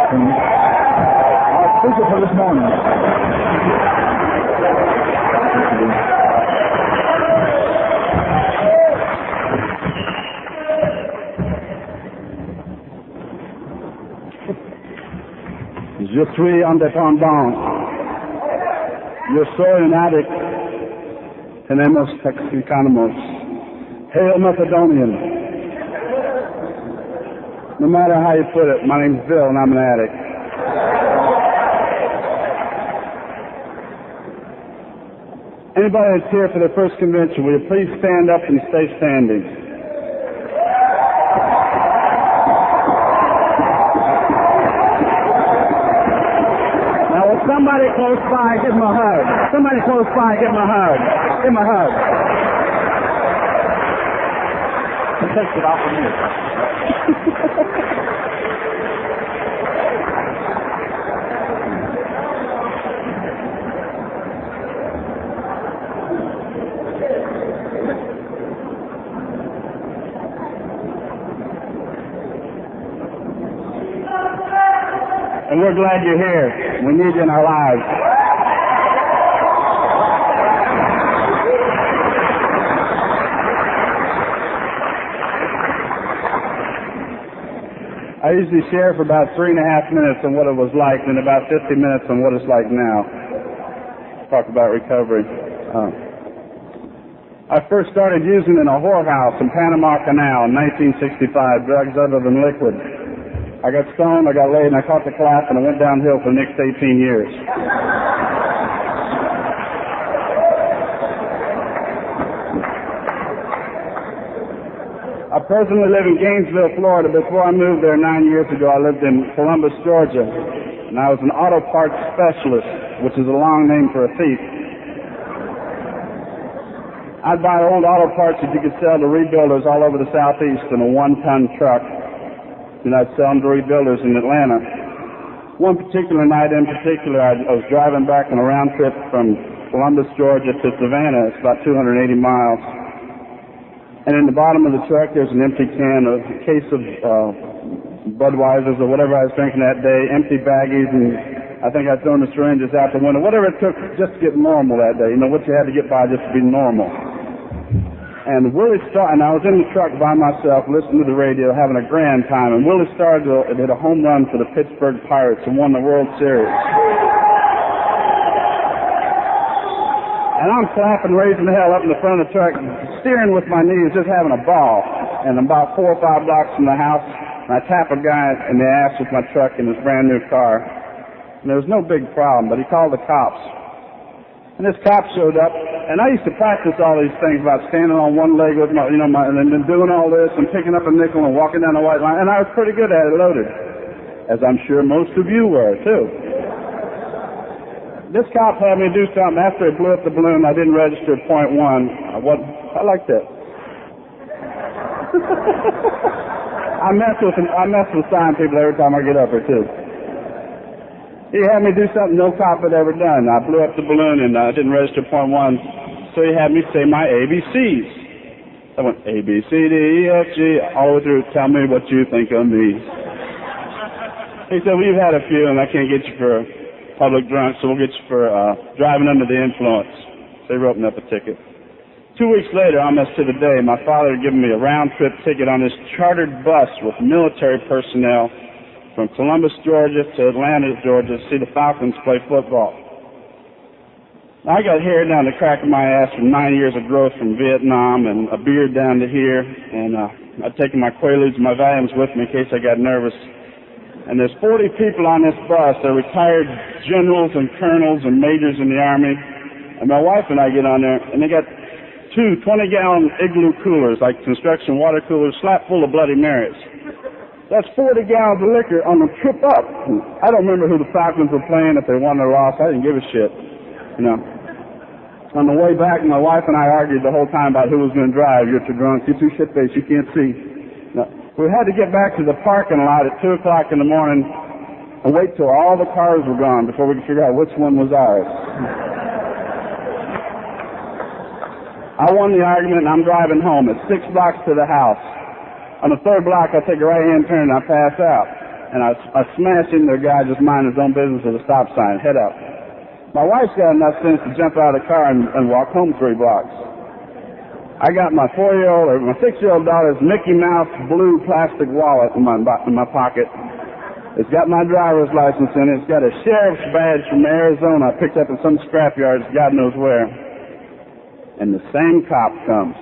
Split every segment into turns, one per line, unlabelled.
Jackson, our speaker for this morning. Je suis indépendant. Yo soy un addict. Tenemos Texicanos. Hail Macedonian. No matter how you put it, my name's Bill and I'm an addict. Anybody that's here for the first convention, will you please stand up and stay standing? Now, will somebody close by give him a hug? Somebody close by give him a hug. Give him a hug. It takes it off of me. And we're glad you're here. We need you in our lives. I usually share for about 3.5 minutes on what it was like, and about 50 minutes on what it's like now. Talk about recovery. I first started using in a whorehouse in Panama Canal in 1965, drugs other than liquid. I got stoned, I got laid, and I caught the clap, and I went downhill for the next 18 years. I presently live in Gainesville, Florida. Before I moved there 9 years ago, I lived in Columbus, Georgia, and I was an auto parts specialist, which is a long name for a thief. I'd buy old auto parts that you could sell to rebuilders all over the Southeast in a 1-ton truck, and I'd sell them to rebuilders in Atlanta. One particular night in particular, I was driving back on a round trip from Columbus, Georgia to Savannah. It's about 280 miles. And in the bottom of the truck, there's an empty can, a case of Budweisers or whatever I was drinking that day, empty baggies, and I think I'd thrown the syringes out the window. Whatever it took just to get normal that day. You know, what you had to get by just to be normal. And Willie started, and I was in the truck by myself, listening to the radio, having a grand time, and Willie started to hit a home run for the Pittsburgh Pirates and won the World Series. And I'm clapping, raising the hell up in the front of the truck, steering with my knees, just having a ball. And I'm about 4 or 5 blocks from the house, and I tap a guy in the ass with my truck in his brand new car. And there was no big problem, but he called the cops. And this cop showed up, and I used to practice all these things about standing on one leg with my, and then doing all this and picking up a nickel and walking down the white line, and I was pretty good at it, loaded. As I'm sure most of you were, too. This cop had me do something after he blew up the balloon. I didn't register at .1. I like that. I mess with sign people every time I get up here too. He had me do something no cop had ever done. I blew up the balloon and I didn't register .1, so he had me say my ABCs. I went A B C D E F G all the way through. Tell me what you think of me. He said, "Well, you've had a few, and I can't get you for public drunk, so we'll get you for driving under the influence." So he wrote me up a ticket. 2 weeks later, almost to the day, my father had given me a round-trip ticket on this chartered bus with military personnel from Columbus, Georgia to Atlanta, Georgia to see the Falcons play football. I got hair down the crack of my ass from 9 years of growth from Vietnam and a beard down to here, and I'd taken my Quaaludes and my Valiums with me in case I got nervous. And there's 40 people on this bus. They're retired generals and colonels and majors in the Army. And my wife and I get on there, and they got 2 20-gallon igloo coolers, like construction water coolers, slap full of Bloody Marys. That's 40 gallons of liquor on the trip up. I don't remember who the Falcons were playing, if they won or lost. I didn't give a shit, On the way back, my wife and I argued the whole time about who was going to drive. You're too drunk. You're too shit-faced. You can't see. We had to get back to the parking lot at 2 o'clock in the morning and wait till all the cars were gone before we could figure out which one was ours. I won the argument, and I'm driving home. It's 6 blocks to the house. On the 3rd block, I take a right-hand turn, and I pass out. and I smashed into a guy just minding his own business at a stop sign, head up. My wife's got enough sense to jump out of the car and walk home 3 blocks. I got my 6-year-old daughter's Mickey Mouse blue plastic wallet in my pocket. It's got my driver's license in it. It's got a sheriff's badge from Arizona I picked up in some scrapyard, God knows where. And the same cop comes.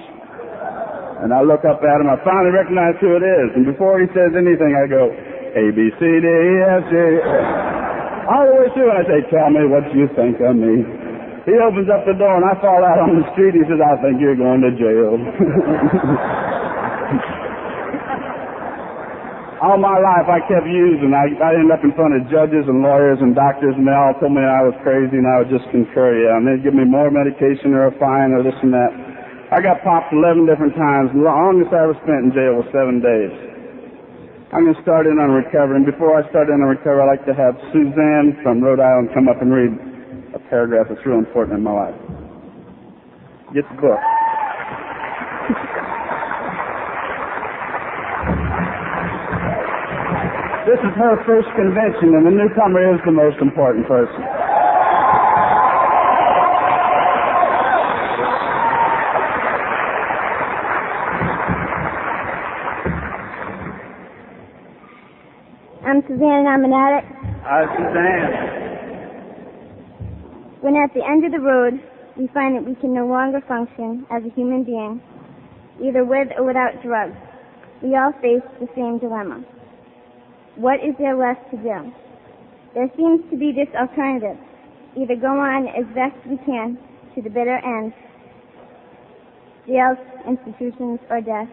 And I look up at him. I finally recognize who it is. And before he says anything, I go, A, B, C, D, E, F, G. All the way through, and I say, tell me what you think of me. He opens up the door, and I fall out on the street. He says, I think you're going to jail. All my life, I kept using. I ended up in front of judges and lawyers and doctors, and they all told me I was crazy, and I would just concur, yeah. And they'd give me more medication or a fine or this and that. I got popped 11 different times. The longest I ever spent in jail was 7 days. I'm going to start in on recovery, and before I start in on recovery, I'd like to have Suzanne from Rhode Island come up and read a paragraph that's real important in my life. Get the book. This is her first convention, and the newcomer is the most important person.
I'm Suzanne, and I'm an addict.
Hi, Suzanne.
When at the end of the road, we find that we can no longer function as a human being, either with or without drugs, we all face the same dilemma. What is there left to do? There seems to be this alternative: either go on as best we can to the bitter end, jails, institutions, or death,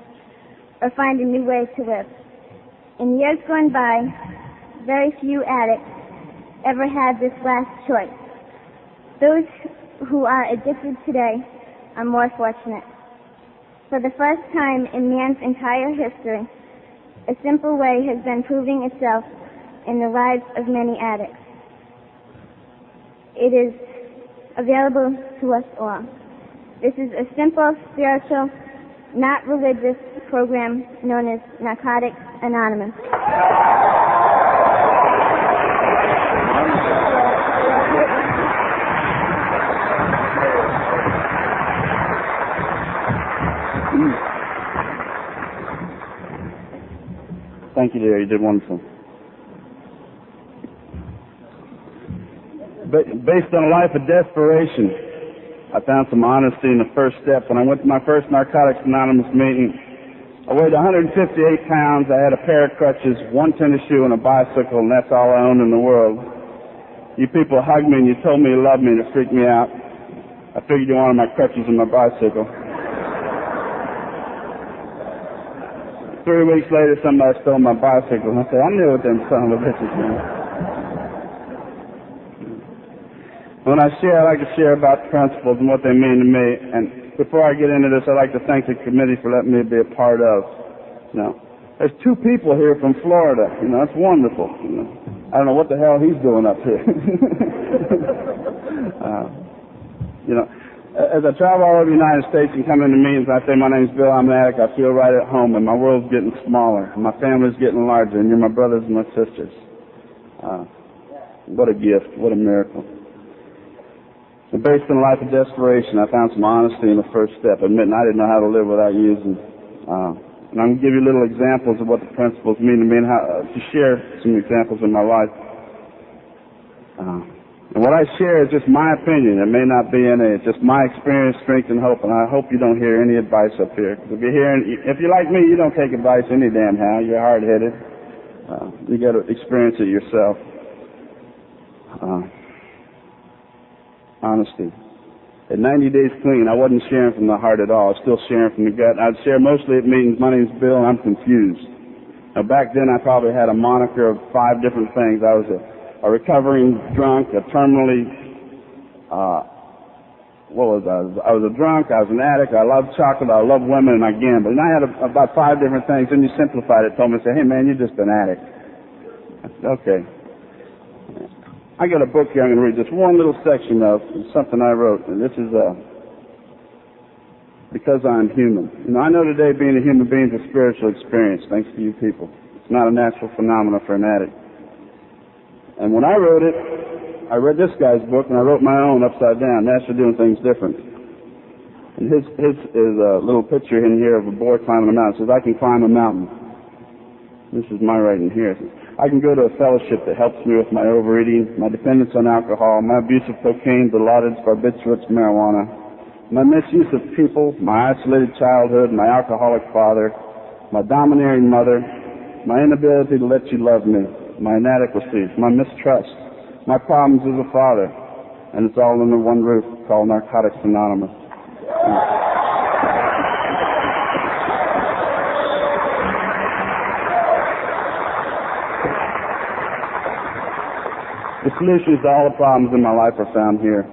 or find a new way to live. In years gone by, very few addicts ever had this last choice. Those who are addicted today are more fortunate. For the first time in man's entire history, a simple way has been proving itself in the lives of many addicts. It is available to us all. This is a simple, spiritual, not religious program known as Narcotics Anonymous.
Thank you, dear. You did wonderful. Based on a life of desperation, I found some honesty in the first step. When I went to my first Narcotics Anonymous meeting, I weighed 158 pounds. I had a pair of crutches, 1 tennis shoe, and a bicycle, and that's all I owned in the world. You people hugged me, and you told me you loved me, and it freaked me out. I figured you wanted my crutches and my bicycle. 3 weeks later, somebody stole my bicycle, and I said, I knew what them son of a bitches were. When I share, I like to share about the principles and what they mean to me. And before I get into this, I'd like to thank the committee for letting me be a part of. There's 2 people here from Florida. That's wonderful. I don't know what the hell he's doing up here. As I travel all over the United States and come into meetings, I say, my name's Bill, I'm an addict, I feel right at home, and my world's getting smaller, and my family's getting larger, and you're my brothers and my sisters. What a gift, what a miracle. And based on a life of desperation, I found some honesty in the first step, admitting I didn't know how to live without using. And I'm going to give you little examples of what the principles mean to me and how to share some examples in my life. And what I share is just my opinion. It may not be any. It's just my experience, strength, and hope. And I hope you don't hear any advice up here. Because if you're like me, you don't take advice any damn how. You're hard-headed. You got to experience it yourself. Honesty. At 90 days clean, I wasn't sharing from the heart at all. I was still sharing from the gut. I'd share mostly at meetings. My name's Bill, and I'm confused. Now, back then, I probably had a moniker of 5 different things. I was a recovering drunk, a terminally, I was a drunk, I was an addict, I loved chocolate, I loved women, and I gambled. And I had about 5 different things. Then you simplified it, told me, hey, man, you're just an addict. I said, okay. I got a book here I'm going to read just one little section of something I wrote, and this is Because I'm Human. I know today being a human being is a spiritual experience, thanks to you people. It's not a natural phenomenon for an addict. And when I wrote it, I read this guy's book, and I wrote my own upside down. Naturally doing things different. And his is a little picture in here of a boy climbing a mountain. It says, I can climb a mountain. This is my writing here. It says, I can go to a fellowship that helps me with my overeating, my dependence on alcohol, my abuse of cocaine, dilaudid, barbiturates, marijuana, my misuse of people, my isolated childhood, my alcoholic father, my domineering mother, my inability to let you love me, my inadequacies, my mistrust, my problems as a father, and it's all under one roof called Narcotics Anonymous. The solutions to all the problems in my life are found here.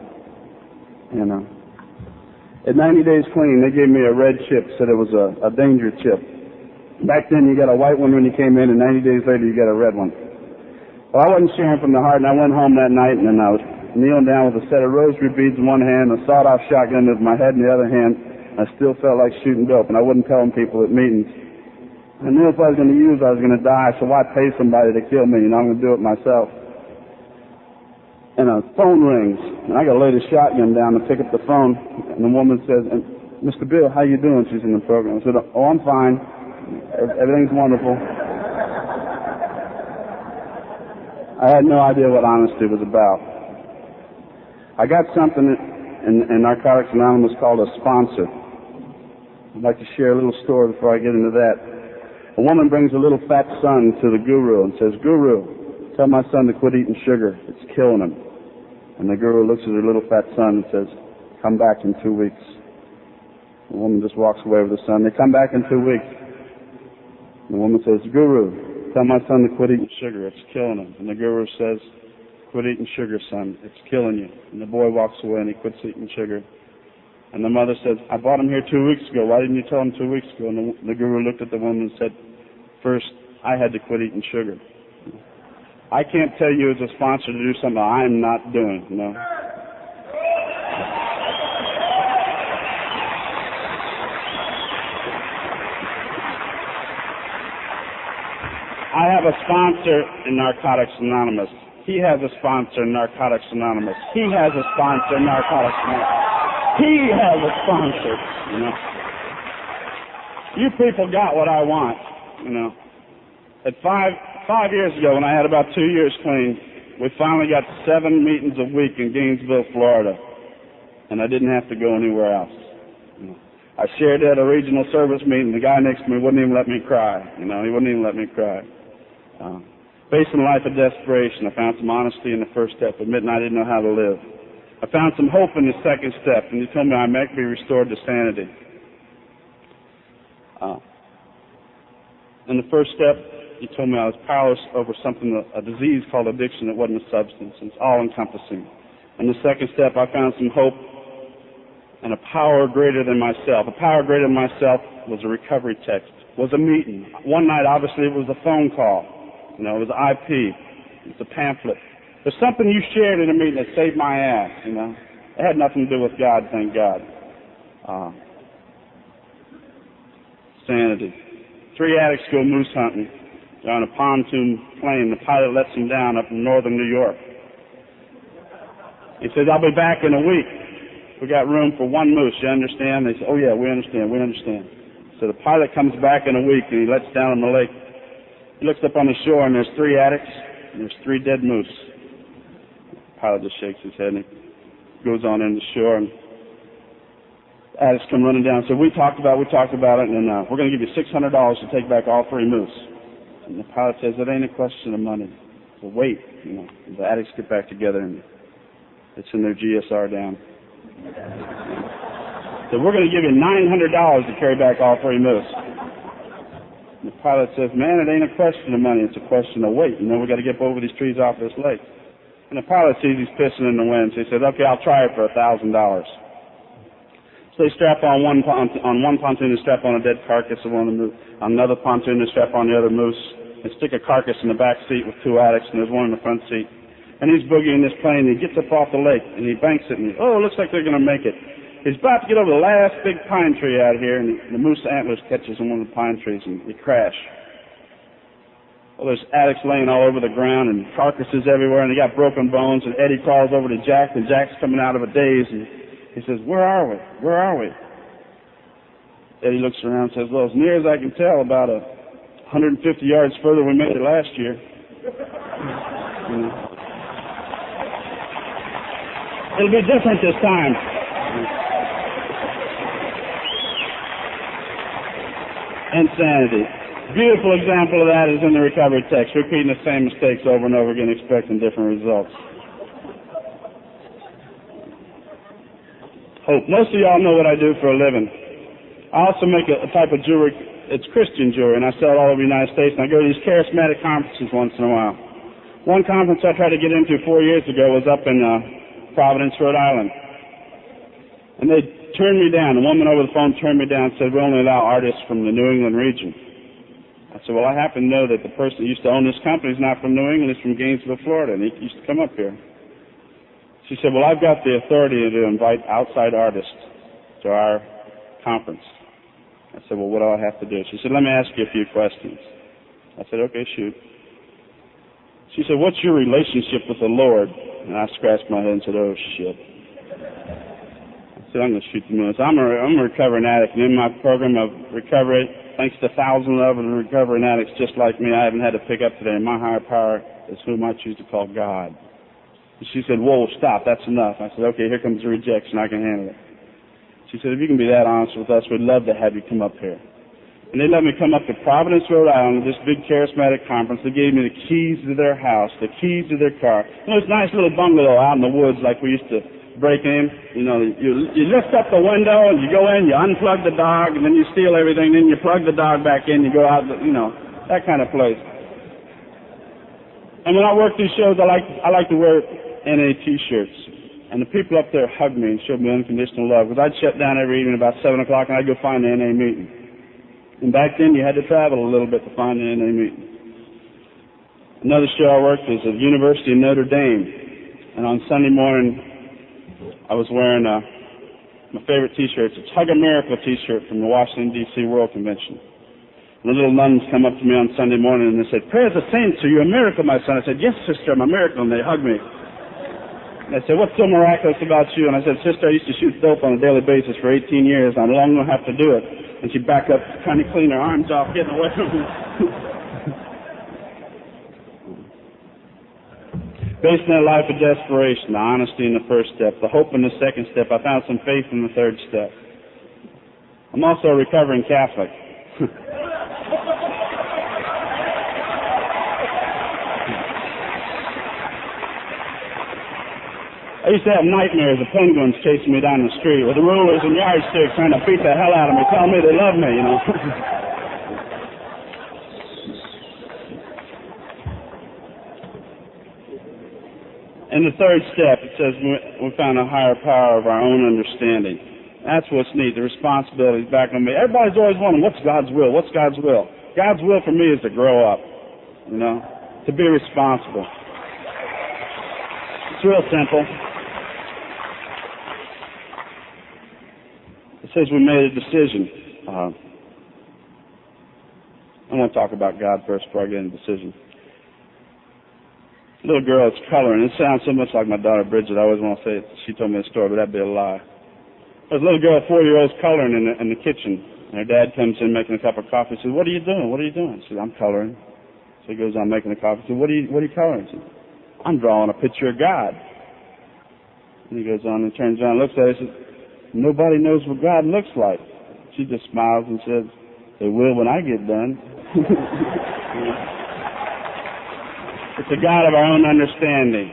At 90 days clean, they gave me a red chip, said it was a danger chip. Back then, you got a white one when you came in, and 90 days later, you got a red one. Well, I wasn't sharing from the heart, and I went home that night, and then I was kneeling down with a set of rosary beads in one hand, a sawed-off shotgun with my head in the other hand. I still felt like shooting dope, and I wouldn't tell people at meetings. I knew if I was going to use, I was going to die, so why pay somebody to kill me? I'm going to do it myself. And a phone rings, and I got to lay the shotgun down to pick up the phone, and the woman says, Mr. Bill, how you doing? She's in the program. I said, oh, I'm fine. Everything's wonderful. I had no idea what honesty was about. I got something in Narcotics Anonymous called a sponsor. I'd like to share a little story before I get into that. A woman brings a little fat son to the guru and says, Guru, tell my son to quit eating sugar. It's killing him. And the guru looks at her little fat son and says, come back in 2 weeks. The woman just walks away with the son. They come back in 2 weeks. The woman says, Guru, tell my son to quit eating sugar. It's killing him. And the guru says, quit eating sugar, son. It's killing you. And the boy walks away and he quits eating sugar. And the mother says, I bought him here 2 weeks ago. Why didn't you tell him 2 weeks ago? And the guru looked at the woman and said, first, I had to quit eating sugar. I can't tell you as a sponsor to do something I'm not doing, I have a sponsor in Narcotics Anonymous. He has a sponsor in Narcotics Anonymous. He has a sponsor in Narcotics Anonymous. He has a sponsor, You people got what I want, At five years ago, when I had about 2 years clean, we finally got 7 meetings a week in Gainesville, Florida. And I didn't have to go anywhere else. I shared at a regional service meeting. The guy next to me wouldn't even let me cry. He wouldn't even let me cry. Facing a life of desperation, I found some honesty in the first step, admitting I didn't know how to live. I found some hope in the second step, and he told me I might be restored to sanity. In the first step, he told me I was powerless over a disease called addiction that wasn't a substance. It's all-encompassing. In the second step, I found some hope and a power greater than myself. A power greater than myself was a recovery text, was a meeting. One night, obviously, it was a phone call. It was IP. It was a pamphlet. There's something you shared in a meeting that saved my ass, It had nothing to do with God, thank God. Sanity. 3 addicts go moose hunting. They're on a pontoon plane. The pilot lets them down up in northern New York. He says, I'll be back in a week. We got room for 1 moose, you understand? They say, oh yeah, we understand. So the pilot comes back in a week and he lets down on the lake. He looks up on the shore and there's 3 addicts and there's 3 dead moose. The pilot just shakes his head and he goes on in the shore, and the addicts come running down and say, we talked about it, and we're going to give you $600 to take back all 3 moose. And the pilot says, it ain't a question of money. So wait, The addicts get back together and it's in their GSR down. So we're going to give you $900 to carry back all 3 moose. And the pilot says, man, it ain't a question of money. It's a question of weight. We got to get over these trees off this lake. And the pilot sees he's pissing in the wind. So he says, okay, I'll try it for $1,000. So they strap on one pontoon, they strap on a dead carcass of one of the moose. On another pontoon, they strap on the other moose. They stick a carcass in the back seat with 2 addicts, and there's one in the front seat. And he's boogieing this plane, and he gets up off the lake, and he banks it, and it looks like they're going to make it. He's about to get over the last big pine tree out here, and the moose antlers catches in one of the pine trees, and they crash. Well, there's addicts laying all over the ground and carcasses everywhere, and they got broken bones, and Eddie calls over to Jack, and Jack's coming out of a daze, and he says, "Where are we? Where are we?" Eddie looks around and says, "Well, as near as I can tell, about 150 yards further we made it last year." You know. It'll be different this time. Insanity. Beautiful example of that is in the recovery text, repeating the same mistakes over and over again, expecting different results. Hope. Most of y'all know what I do for a living. I also make a type of jewelry. It's Christian jewelry, and I sell it all over the United States, and I go to these charismatic conferences once in a while. One conference I tried to get into 4 years ago was up in Providence, Rhode Island. And they turned me down. The woman over the phone turned me down and said, "We only allow artists from the New England region." I said, "Well, I happen to know that the person that used to own this company is not from New England, he's from Gainesville, Florida, and he used to come up here." She said, "Well, I've got the authority to invite outside artists to our conference." I said, "Well, what do I have to do?" She said, "Let me ask you a few questions." I said, "Okay, shoot." She said, "What's your relationship with the Lord?" And I scratched my head and said, "Oh, shit." I said, "I'm going to shoot the moon." I'm a recovering addict, and in my program of recovery, thanks to thousands of them recovering addicts just like me, I haven't had to pick up today. My higher power is whom I choose to call God. And she said, "Whoa, stop, that's enough." I said, "Okay, here comes the rejection, I can handle it." She said, "If you can be that honest with us, we'd love to have you come up here." And they let me come up to Providence, Rhode Island, this big charismatic conference. They gave me the keys to their house, the keys to their car. You know, it's a nice little bungalow out in the woods like we used to break in. You know, you lift up the window and you go in, you unplug the dog, and then you steal everything, then you plug the dog back in, you go out, you know, that kind of place. And when I work these shows, I like to wear NA T-shirts. And the people up there hugged me and showed me unconditional love. Because I'd shut down every evening about 7 o'clock and I'd go find the NA meeting. And back then you had to travel a little bit to find the NA meeting. Another show I worked was at the University of Notre Dame. And on Sunday morning, I was wearing my favorite T-shirt. It's a Hug a Miracle T-shirt from the Washington, D.C. World Convention. And the little nuns come up to me on Sunday morning and they said, "Praise the saints, are you a miracle, my son?" I said, "Yes, sister, I'm a miracle." And they hugged me. And they said, "What's so miraculous about you?" And I said, "Sister, I used to shoot dope on a daily basis for 18 years. I no longer have to do it." And she backed up, trying to clean her arms off, getting away from me. Based on a life of desperation, the honesty in the first step, the hope in the second step, I found some faith in the third step. I'm also a recovering Catholic. I used to have nightmares of penguins chasing me down the street with rulers and yardsticks trying to beat the hell out of me, telling me they love me, you know. In the third step, it says we found a higher power of our own understanding. That's what's neat, the responsibility is back on me. Everybody's always wondering, what's God's will? What's God's will? God's will for me is to grow up, you know, to be responsible. It's real simple. It says we made a decision. I want to talk about God first before I get into decision. Little girl is coloring. It sounds so much like my daughter Bridget. I always want to say it. She told me a story, but that'd be a lie. There's a little girl, 4-year-old, coloring in the kitchen. And her dad comes in making a cup of coffee. He says, "What are you doing? What are you doing?" She says, "I'm coloring." So he goes on making the coffee. He says, What are you coloring?" She says, "I'm drawing a picture of God." And he goes on and turns around and looks at her and says, "Nobody knows what God looks like." She just smiles and says, "They will when I get done." It's a God of our own understanding.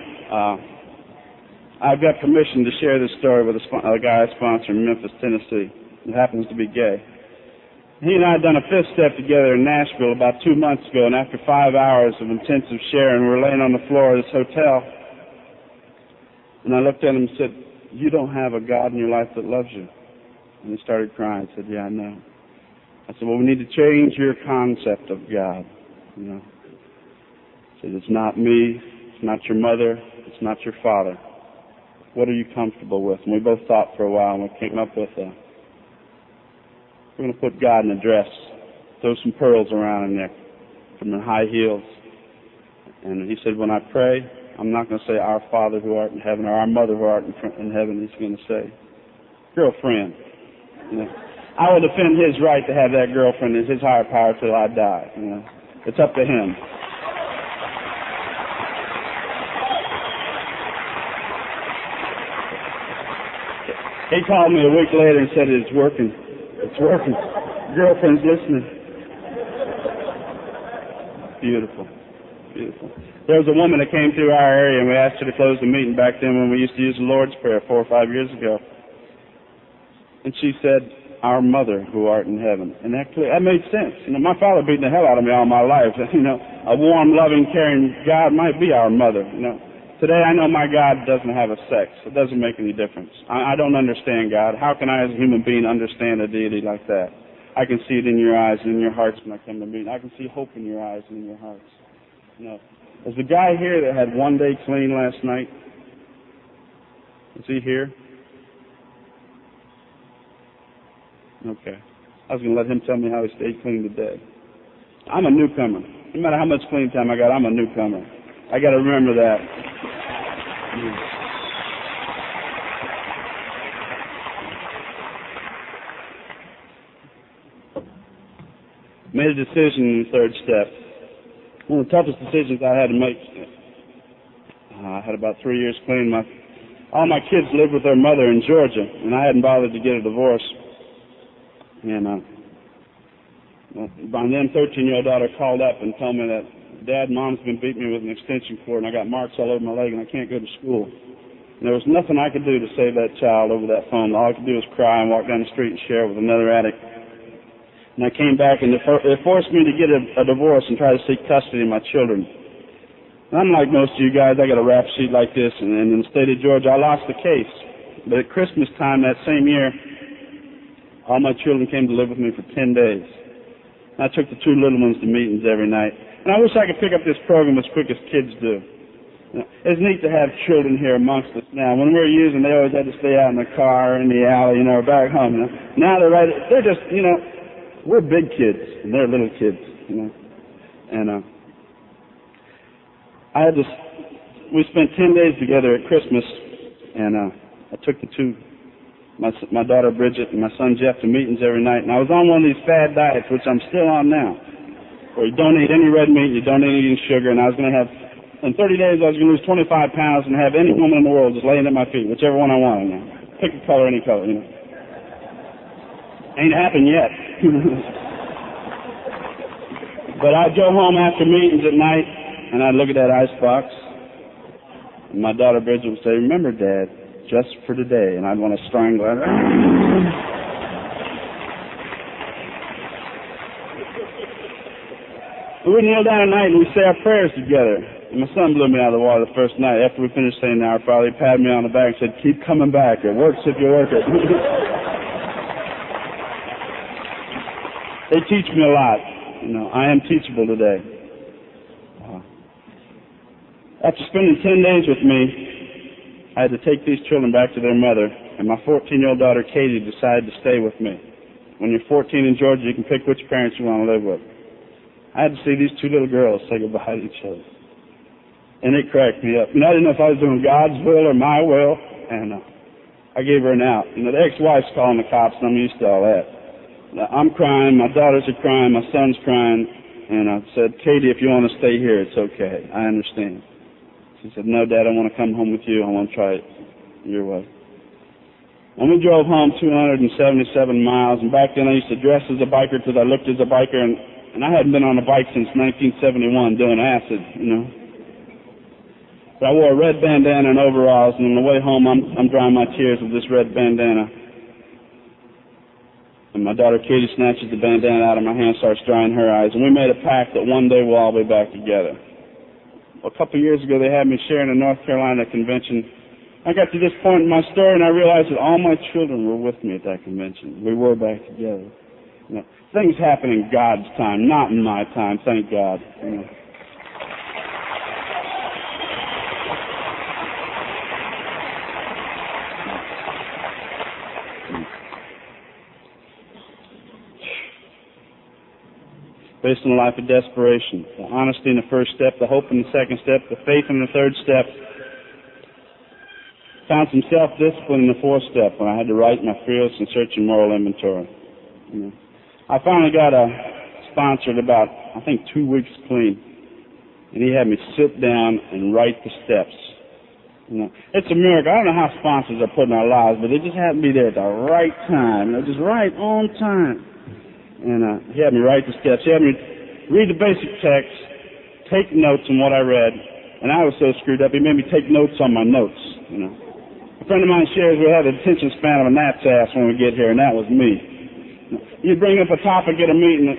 I've got permission to share this story with a guy I sponsor in Memphis, Tennessee, who happens to be gay. He and I had done a fifth step together in Nashville about 2 months ago, and after 5 hours of intensive sharing, we were laying on the floor of this hotel, and I looked at him and said, "You don't have a God in your life that loves you." And he started crying. I said, "Yeah, I know." I said, "Well, we need to change your concept of God, you know." I said, "It's not me, it's not your mother, it's not your father. What are you comfortable with?" And we both thought for a while, and we came up with we're going to put God in a dress, throw some pearls around in there, put them in high heels, And he said, when I pray, I'm not going to say our Father who art in heaven or our Mother who art in heaven. He's going to say, girlfriend. You know, I will defend his right to have that girlfriend as his higher power till I die. You know, it's up to him. He called me a week later and said, it's working. It's working. Girlfriend's listening. Beautiful. Beautiful. There was a woman that came through our area, and we asked her to close the meeting back then when we used to use the Lord's Prayer 4 or 5 years ago. And she said, our Mother who art in heaven. And that made sense. You know, my father beat the hell out of me all my life. You know, a warm, loving, caring God might be our mother. You know, today I know my God doesn't have a sex. It doesn't make any difference. I don't understand God. How can I as a human being understand a deity like that? I can see it in your eyes and in your hearts when I come to meet. I can see hope in your eyes and in your hearts. You know, was the guy here that had one day clean last night? Is he here? Okay. I was going to let him tell me how he stayed clean today. I'm a newcomer. No matter how much clean time I got, I'm a newcomer. I got to remember that. Made a decision in the third step. One of the toughest decisions I had to make. I had about 3 years clean. All my kids lived with their mother in Georgia, and I hadn't bothered to get a divorce. And my then 13-year-old daughter called up and told me that, Dad, Mom's been beating me with an extension cord, and I got marks all over my leg, and I can't go to school. And there was nothing I could do to save that child over that phone. All I could do was cry and walk down the street and share it with another addict. And I came back, and it forced me to get a divorce and try to seek custody of my children. And unlike most of you guys, I got a rap sheet like this, and in the state of Georgia, I lost the case. But at Christmas time that same year, all my children came to live with me for 10 days. And I took the two little ones to meetings every night. And I wish I could pick up this program as quick as kids do. You know, it's neat to have children here amongst us now. When we were using, they always had to stay out in the car, in the alley, or back home. You know? Now they're just, we're big kids, and they're little kids, And we spent 10 days together at Christmas, and I took the two, my daughter Bridget and my son Jeff, to meetings every night. And I was on one of these fad diets, which I'm still on now, where you don't eat any red meat, you don't eat any sugar, and I was going to have, in 30 days I was going to lose 25 pounds and have any woman in the world just laying at my feet, whichever one I wanted. Pick a color, any color, Ain't happened yet. But I'd go home after meetings at night, and I'd look at that icebox, and my daughter Bridget would say, remember, Dad, just for today, and I'd want to strangle her. We'd kneel down at night and we'd say our prayers together. And my son blew me out of the water the first night. After we finished saying Our Father, he patted me on the back and said, keep coming back. It works if you work it. They teach me a lot. I am teachable today. After spending 10 days with me, I had to take these children back to their mother, and my 14-year-old daughter, Katie, decided to stay with me. When you're 14 in Georgia, you can pick which parents you want to live with. I had to see these two little girls say goodbye to each other. And it cracked me up. And I didn't know if I was doing God's will or my will, and I gave her an out. The ex-wife's calling the cops, and I'm used to all that. I'm crying, my daughters are crying, my son's crying, and I said, Katie, if you want to stay here, it's okay. I understand. She said, no, Dad, I want to come home with you. I want to try it your way. And we drove home 277 miles, and back then I used to dress as a biker because I looked as a biker, and I hadn't been on a bike since 1971 doing acid, But I wore a red bandana and overalls, and on the way home I'm drying my tears with this red bandana. And my daughter Katie snatches the bandana out of my hand, starts drying her eyes, and we made a pact that one day we'll all be back together. Well, a couple of years ago they had me sharing a North Carolina convention. I got to this point in my story and I realized that all my children were with me at that convention. We were back together. Things happen in God's time, not in my time, thank God. based on a life of desperation. The honesty in the first step, the hope in the second step, the faith in the third step. Found some self-discipline in the fourth step when I had to write my fearless and searching moral inventory. I finally got sponsored about, I think, 2 weeks clean. And he had me sit down and write the steps. It's a miracle. I don't know how sponsors are put in our lives, but they just happen to be there at the right time. Just right on time. And he had me write the steps. He had me read the basic text, take notes on what I read, and I was so screwed up, he made me take notes on my notes. A friend of mine shares we have the attention span of a gnat's ass when we get here, and that was me. You'd bring up a topic at a meeting,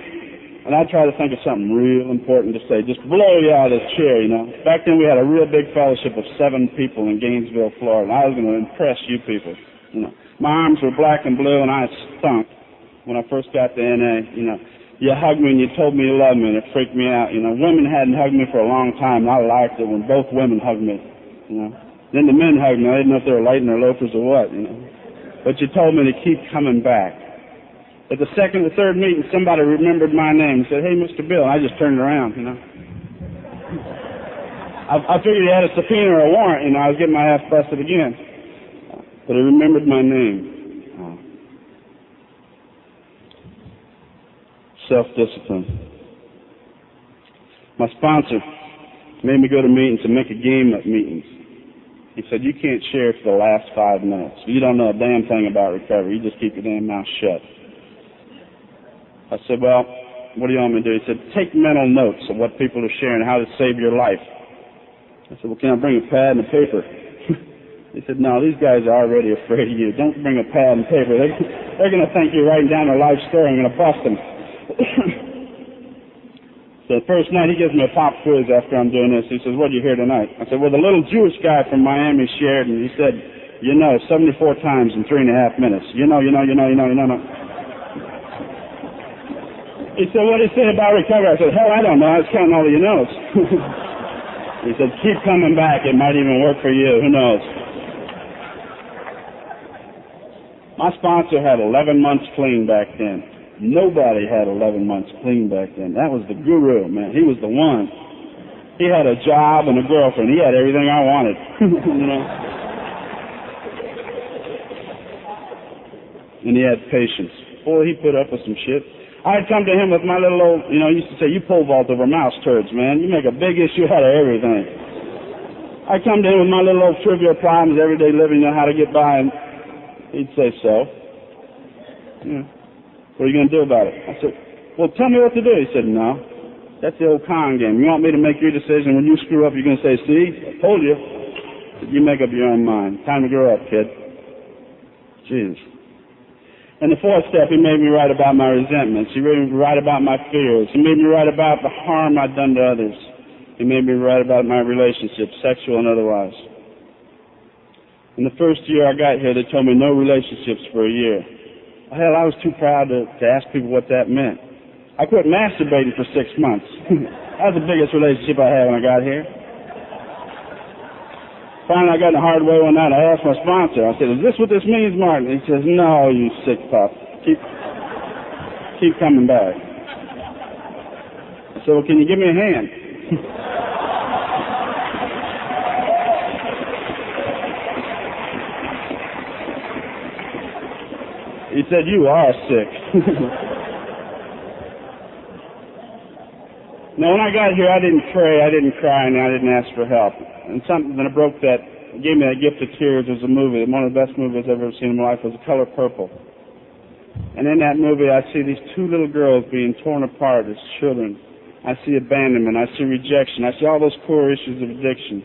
and I'd try to think of something real important to say, just blow you out of this chair, Back then we had a real big fellowship of 7 people in Gainesville, Florida, and I was going to impress you people. My arms were black and blue, and I stunk. When I first got to NA, you hugged me and you told me you loved me, and it freaked me out. Women hadn't hugged me for a long time, and I liked it when both women hugged me. Then the men hugged me. I didn't know if they were lighting their loafers or what. But you told me to keep coming back. At the second or third meeting, somebody remembered my name and said, "Hey, Mr. Bill." And I just turned around. I figured he had a subpoena or a warrant. I was getting my ass busted again. But he remembered my name. Self-discipline. My sponsor made me go to meetings and make a game at meetings. He said, "You can't share for the last 5 minutes. You don't know a damn thing about recovery. You just keep your damn mouth shut." I said, "Well, what do you want me to do?" He said, "Take mental notes of what people are sharing, how to save your life." I said, "Well, can I bring a pad and a paper?" He said, "No, these guys are already afraid of you. Don't bring a pad and paper. They're going to think you're writing down their life story and going to bust them." So the first night he gives me a pop quiz after I'm doing this. He says, "What did you hear tonight?" I said, "Well, the little Jewish guy from Miami shared," and he said, 74 times in 3.5 minutes. He said, "What did he say about recovery?" I said, "Hell, I don't know. I was counting all of your notes." He said, "Keep coming back. It might even work for you. Who knows?" My sponsor had 11 months clean back then. Nobody had 11 months clean back then. That was the guru, man. He was the one. He had a job and a girlfriend. He had everything I wanted. And he had patience. Boy, he put up with some shit. I'd come to him with my little old, he used to say, "You pole vault over mouse turds, man. You make a big issue out of everything." I'd come to him with my little old trivial problems, everyday living, how to get by, and he'd say, "So? What are you going to do about it?" I said, "Well, tell me what to do." He said, "No, that's the old con game. You want me to make your decision. When you screw up, you're going to say, 'See, I told you.' You make up your own mind. Time to grow up, kid." Jesus. In the fourth step, he made me write about my resentments. He made me write about my fears. He made me write about the harm I'd done to others. He made me write about my relationships, sexual and otherwise. In the first year I got here, they told me no relationships for a year. Hell, I was too proud to ask people what that meant. I quit masturbating for 6 months. That was the biggest relationship I had when I got here. Finally, I got in the hard way one night. I asked my sponsor. I said, "Is this what this means, Martin?" He says, "No, you sick pup. Keep coming back." I said, "Well, can you give me a hand?" He said, "You are sick." Now, when I got here, I didn't pray, I didn't cry, and I didn't ask for help. And something that gave me that gift of tears was a movie. One of the best movies I've ever seen in my life was The Color Purple. And in that movie, I see these 2 little girls being torn apart as children. I see abandonment. I see rejection. I see all those core issues of addiction.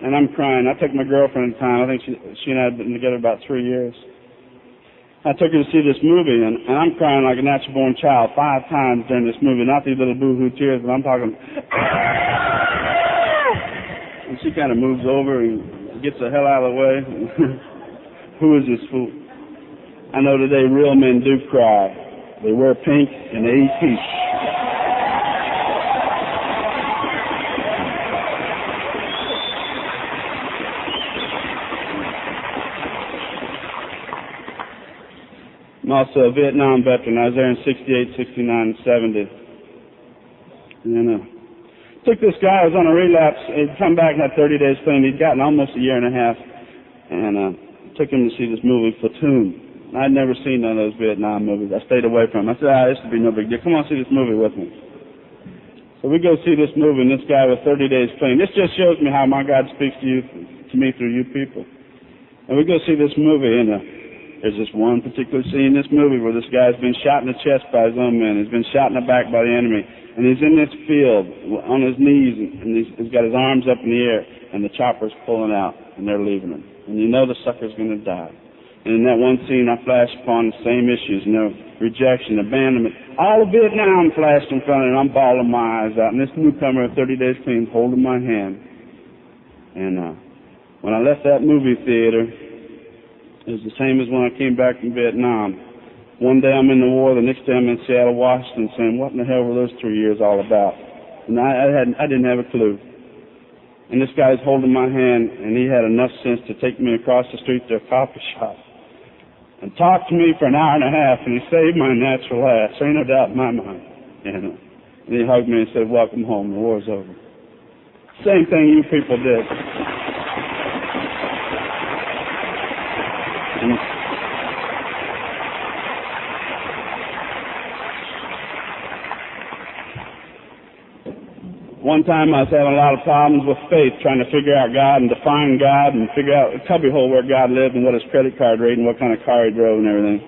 And I'm crying. I took my girlfriend at the time. I think she and I had been together about 3 years. I took her to see this movie, and I'm crying like a natural-born child 5 times during this movie. Not these little boo-hoo tears, but I'm talking. And she kind of moves over and gets the hell out of the way. Who is this fool? I know today real men do cry. They wear pink and they eat peach. I'm also a Vietnam veteran. I was there in 68, 69, and 70. Took this guy who was on a relapse. He'd come back and had 30 days clean. He'd gotten almost a year and a half. And took him to see this movie, Platoon. I'd never seen none of those Vietnam movies. I stayed away from them. I said, this would be no big deal. Come on, see this movie with me. So we go see this movie, and this guy with 30 days clean. This just shows me how my God speaks to me through you people. And we go see this movie, and there's this one particular scene in this movie where this guy's been shot in the chest by his own men. He's been shot in the back by the enemy. And he's in this field on his knees, and he's got his arms up in the air, and the chopper's pulling out, and they're leaving him. And you know the sucker's going to die. And in that one scene, I flashed upon the same issues, rejection, abandonment. All of Vietnam flashed in front of me, and I'm bawling my eyes out. And this newcomer of 30 days clean holding my hand. And when I left that movie theater, it was the same as when I came back from Vietnam. One day I'm in the war, the next day I'm in Seattle, Washington, saying, what in the hell were those 3 years all about? And I didn't have a clue. And this guy's holding my hand, and he had enough sense to take me across the street to a coffee shop and talk to me for an hour and a half, and he saved my natural ass. There ain't no doubt in my mind. And he hugged me and said, welcome home, the war's over. Same thing you people did. One time I was having a lot of problems with faith, trying to figure out God and define God and figure out a cubbyhole where God lived and what his credit card rate and what kind of car he drove and everything.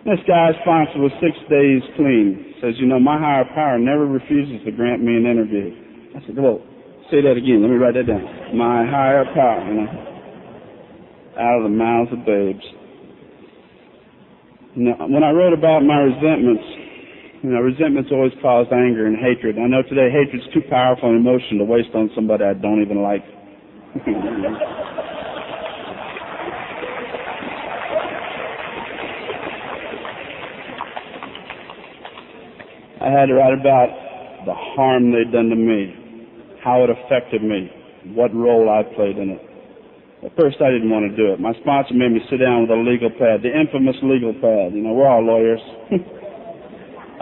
This guy's sponsor was 6 days clean. Says, my higher power never refuses to grant me an interview. I said, well, say that again. Let me write that down. My higher power, out of the mouths of babes. When I wrote about my resentments, resentments always cause anger and hatred. I know today hatred's too powerful an emotion to waste on somebody I don't even like. I had to write about the harm they'd done to me, how it affected me, what role I played in it. At first I didn't want to do it. My sponsor made me sit down with a legal pad, the infamous legal pad. We're all lawyers.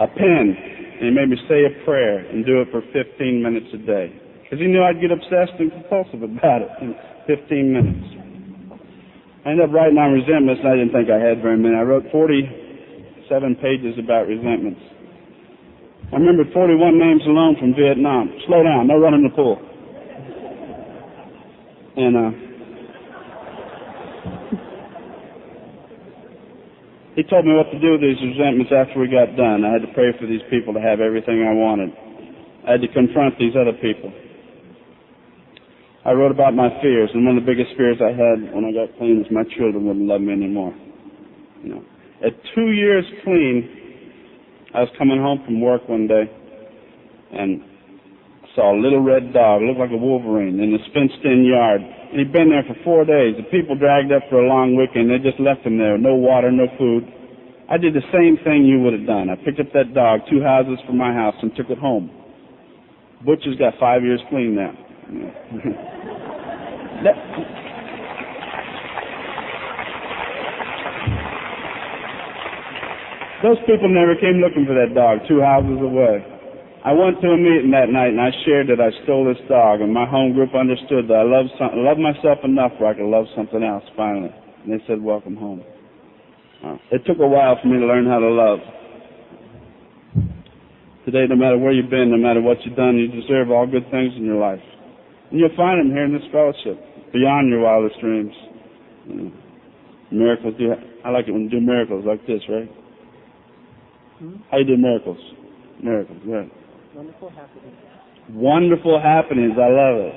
A pen, and he made me say a prayer and do it for 15 minutes a day. Because he knew I'd get obsessed and compulsive about it in 15 minutes. I ended up writing on resentments, and I didn't think I had very many. I wrote 47 pages about resentments. I remembered 41 names alone from Vietnam. Slow down, no running the pool. And he told me what to do with these resentments after we got done. I had to pray for these people to have everything I wanted. I had to confront these other people. I wrote about my fears, and one of the biggest fears I had when I got clean was my children wouldn't love me anymore. At 2 years clean, I was coming home from work one day and saw a little red dog, looked like a wolverine, in this fenced-in yard. And he'd been there for 4 days. The people dragged up for a long weekend. They just left him there. No water, no food. I did the same thing you would have done. I picked up that dog 2 houses from my house and took it home. Butcher's got 5 years clean now. Those people never came looking for that dog 2 houses away. I went to a meeting that night, and I shared that I stole this dog, and my home group understood that I loved myself enough where I could love something else, finally. And they said, welcome home. It took a while for me to learn how to love. Today, no matter where you've been, no matter what you've done, you deserve all good things in your life. And you'll find them here in this fellowship, beyond your wildest dreams. Miracles, I like it when you do miracles like this, right? How you do miracles? Miracles, right.
Wonderful happenings.
Wonderful happenings, I love it.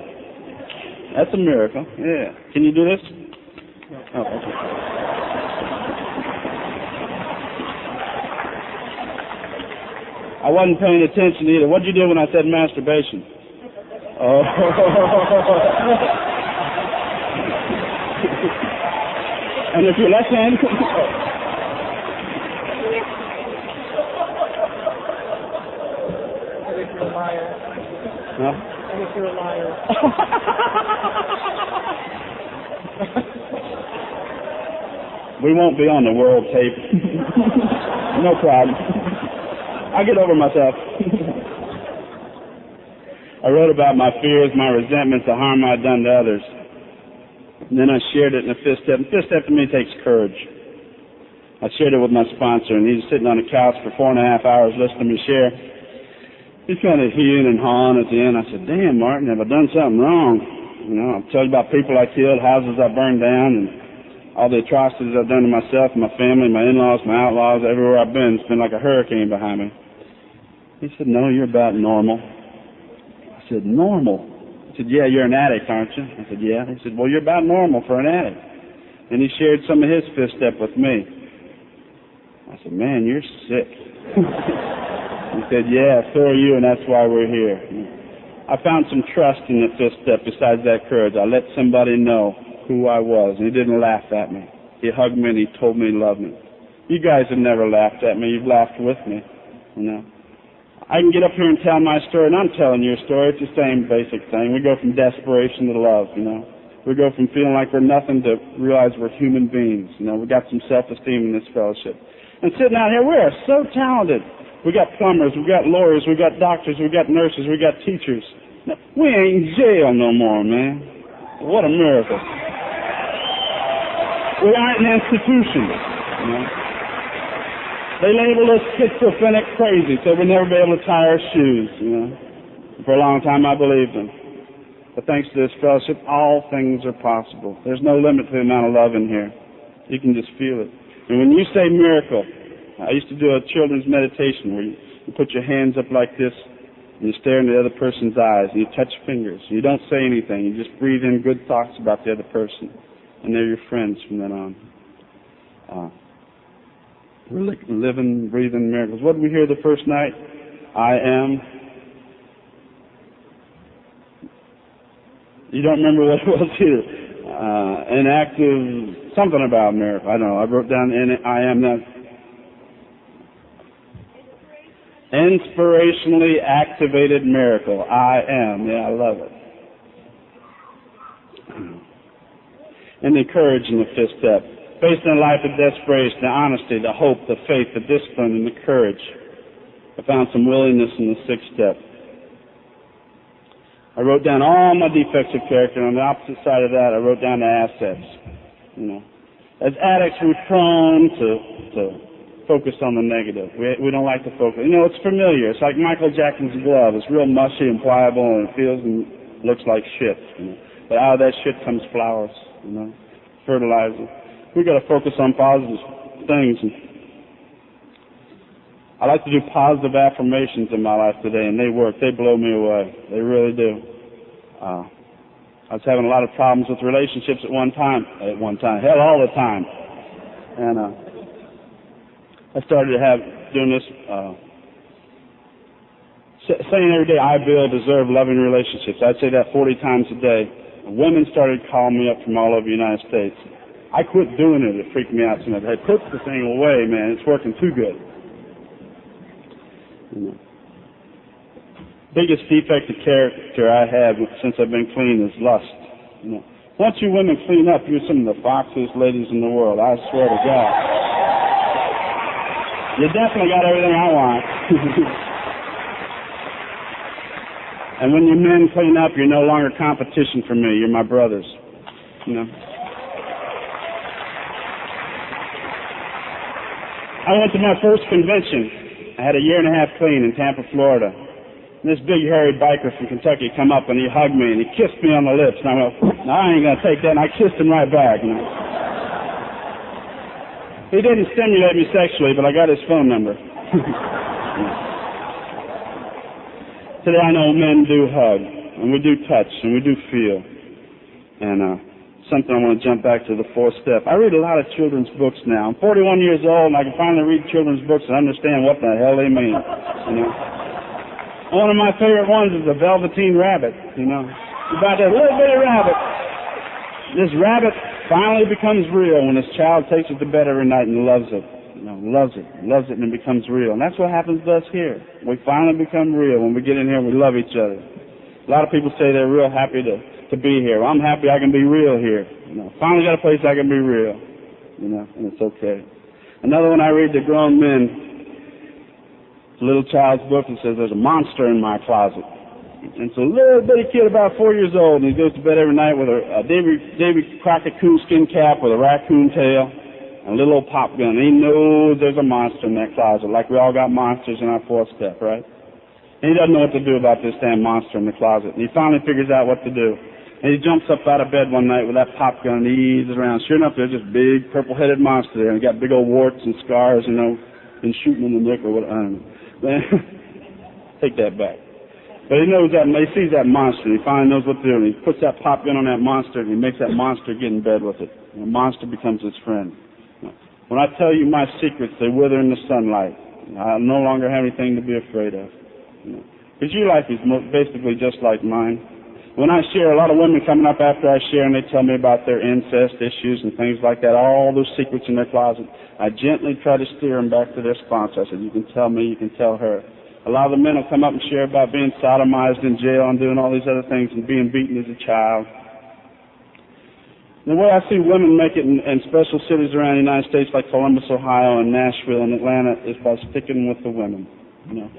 That's a miracle, yeah. Can you do this?
No.
Oh, okay. I wasn't paying attention either. What did you do when I said masturbation? Oh. And if your left hand...
You're a liar.
Huh?
I guess you're a liar.
We won't be on the world tape. No problem. I'll get over myself. I wrote about my fears, my resentments, the harm I'd done to others. And then I shared it in a fifth step. And fifth step to me takes courage. I shared it with my sponsor, and he's sitting on the couch for 4.5 hours listening to me share. He's kind of hewing and hawing at the end. I said, damn, Martin, have I done something wrong? You know, I've told you about people I killed, houses I burned down, and all the atrocities I've done to myself, my family, my in-laws, my outlaws, everywhere I've been. It's been like a hurricane behind me. He said, no, you're about normal. I said, normal? He said, yeah, you're an addict, aren't you? I said, yeah. He said, well, you're about normal for an addict. And he shared some of his fifth step with me. I said, man, you're sick. He said, yeah, so are you, and that's why we're here. I found some trust in the fifth step besides that courage. I let somebody know who I was, and he didn't laugh at me. He hugged me, and he told me he loved me. You guys have never laughed at me. You've laughed with me, you know. I can get up here and tell my story, and I'm telling your story. It's the same basic thing. We go from desperation to love, you know. We go from feeling like we're nothing to realize we're human beings, you know. We got some self-esteem in this fellowship. And sitting out here, we are so talented. We got plumbers, we got lawyers, we got doctors, we got nurses, we got teachers. Now, we ain't in jail no more, man. What a miracle. We aren't an institution, you know. They labeled us schizophrenic crazy, so we'd never be able to tie our shoes, you know. For a long time I believed them. But thanks to this fellowship, all things are possible. There's no limit to the amount of love in here. You can just feel it. And when you say miracle, I used to do a children's meditation where you put your hands up like this and you stare into the other person's eyes and you touch fingers. You don't say anything. You just breathe in good thoughts about the other person. And they're your friends from then on. We're living, breathing miracles. What did we hear the first night? I am. You don't remember what it was either. Inactive, something about a miracle. I don't know. I wrote down I am that. Inspirationally activated miracle. I am. Yeah, I love it. And the courage in the fifth step. Based on a life of desperation, the honesty, the hope, the faith, the discipline, and the courage. I found some willingness in the sixth step. I wrote down all my defects of character, and on the opposite side of that, I wrote down the assets. You know, as addicts, we're prone to focus on the negative. We don't like to focus. You know, it's familiar. It's like Michael Jackson's glove. It's real mushy and pliable, and it feels and looks like shit. You know? But out of that shit comes flowers. You know, fertilizer. We got to focus on positive things. And I like to do positive affirmations in my life today, and they work. They blow me away. They really do. I was having a lot of problems with relationships at one time. Hell, all the time. And I started doing this, saying every day, I, Bill, deserve loving relationships. I'd say that 40 times a day. And women started calling me up from all over the United States. I quit doing it. It freaked me out so much. I put the thing away, man. It's working too good. You know. Biggest defect of character I have since I've been clean is lust. You know. Once you women clean up, you're some of the foxiest ladies in the world. I swear to God. You definitely got everything I want. And when you men clean up, you're no longer competition for me. You're my brothers. You know. I went to my first convention. I had a year and a half clean in Tampa, Florida. And this big hairy biker from Kentucky come up and he hugged me and he kissed me on the lips. And I went, no, I ain't going to take that. And I kissed him right back. You know. He didn't stimulate me sexually, but I got his phone number. Today I know men do hug, and we do touch, and we do feel. And something I want to jump back to the fourth step. I read a lot of children's books now. I'm 41 years old, and I can finally read children's books and understand what the hell they mean. You know, one of my favorite ones is the Velveteen Rabbit. You know, it's about that little bitty rabbit. This rabbit finally becomes real when his child takes it to bed every night and loves it. You know, loves it, and it becomes real. And that's what happens to us here. We finally become real when we get in here and we love each other. A lot of people say they're real happy to be here. Well, I'm happy I can be real here. You know, finally got a place I can be real. You know, and it's okay. Another one I read to grown men. It's a little child's book that says there's a monster in my closet. And so a little bitty kid about 4 years old, and he goes to bed every night with a Davy Crockett coonskin cap with a raccoon tail and a little old pop gun. And he knows there's a monster in that closet, like we all got monsters in our fourth step, right? And he doesn't know what to do about this damn monster in the closet. And he finally figures out what to do. And he jumps up out of bed one night with that pop gun and he eases around. Sure enough, there's this big purple-headed monster there. And he got big old warts and scars, you know, and shooting in the neck or what. I don't know. Take that back. But he knows that, he sees that monster, and he finally knows what to do, and he puts that pop gun on that monster, and he makes that monster get in bed with it. And the monster becomes his friend. When I tell you my secrets, they wither in the sunlight. I no longer have anything to be afraid of. Because your life is basically just like mine. When I share, a lot of women coming up after I share, and they tell me about their incest issues and things like that, all those secrets in their closet. I gently try to steer them back to their sponsor. I said, you can tell me, you can tell her. A lot of the men will come up and share about being sodomized in jail and doing all these other things and being beaten as a child. The way I see women make it in special cities around the United States like Columbus, Ohio, and Nashville and Atlanta is by sticking with the women. You know,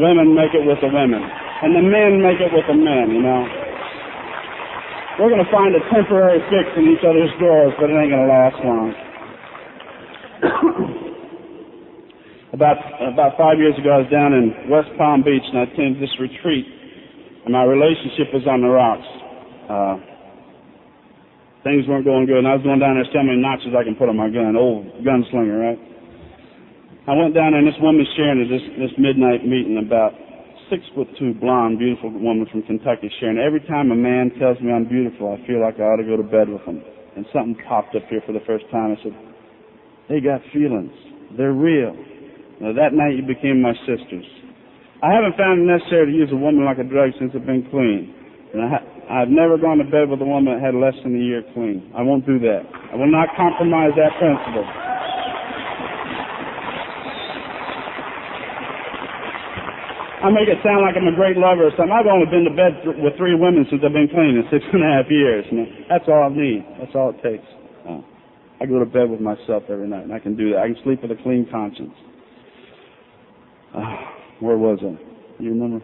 women make it with the women, and the men make it with the men. You know, we're going to find a temporary fix in each other's drawers, but it ain't going to last long. About 5 years ago, I was down in West Palm Beach, and I came to this retreat, and my relationship was on the rocks. Things weren't going good, and I was going down there to see how many notches I can put on my gun, old gunslinger, right? I went down there, and this woman sharing at this midnight meeting, about 6'2", blonde, beautiful woman from Kentucky, sharing. Every time a man tells me I'm beautiful, I feel like I ought to go to bed with him. And something popped up here for the first time. I said, they got feelings. They're real. Now, that night you became my sisters. I haven't found it necessary to use a woman like a drug since I've been clean. And I've never gone to bed with a woman that had less than a year clean. I won't do that. I will not compromise that principle. I make it sound like I'm a great lover or something. I've only been to bed with 3 women since I've been clean in 6.5 years. You know, that's all I need. That's all it takes. I go to bed with myself every night, and I can do that. I can sleep with a clean conscience. Where was I? You remember?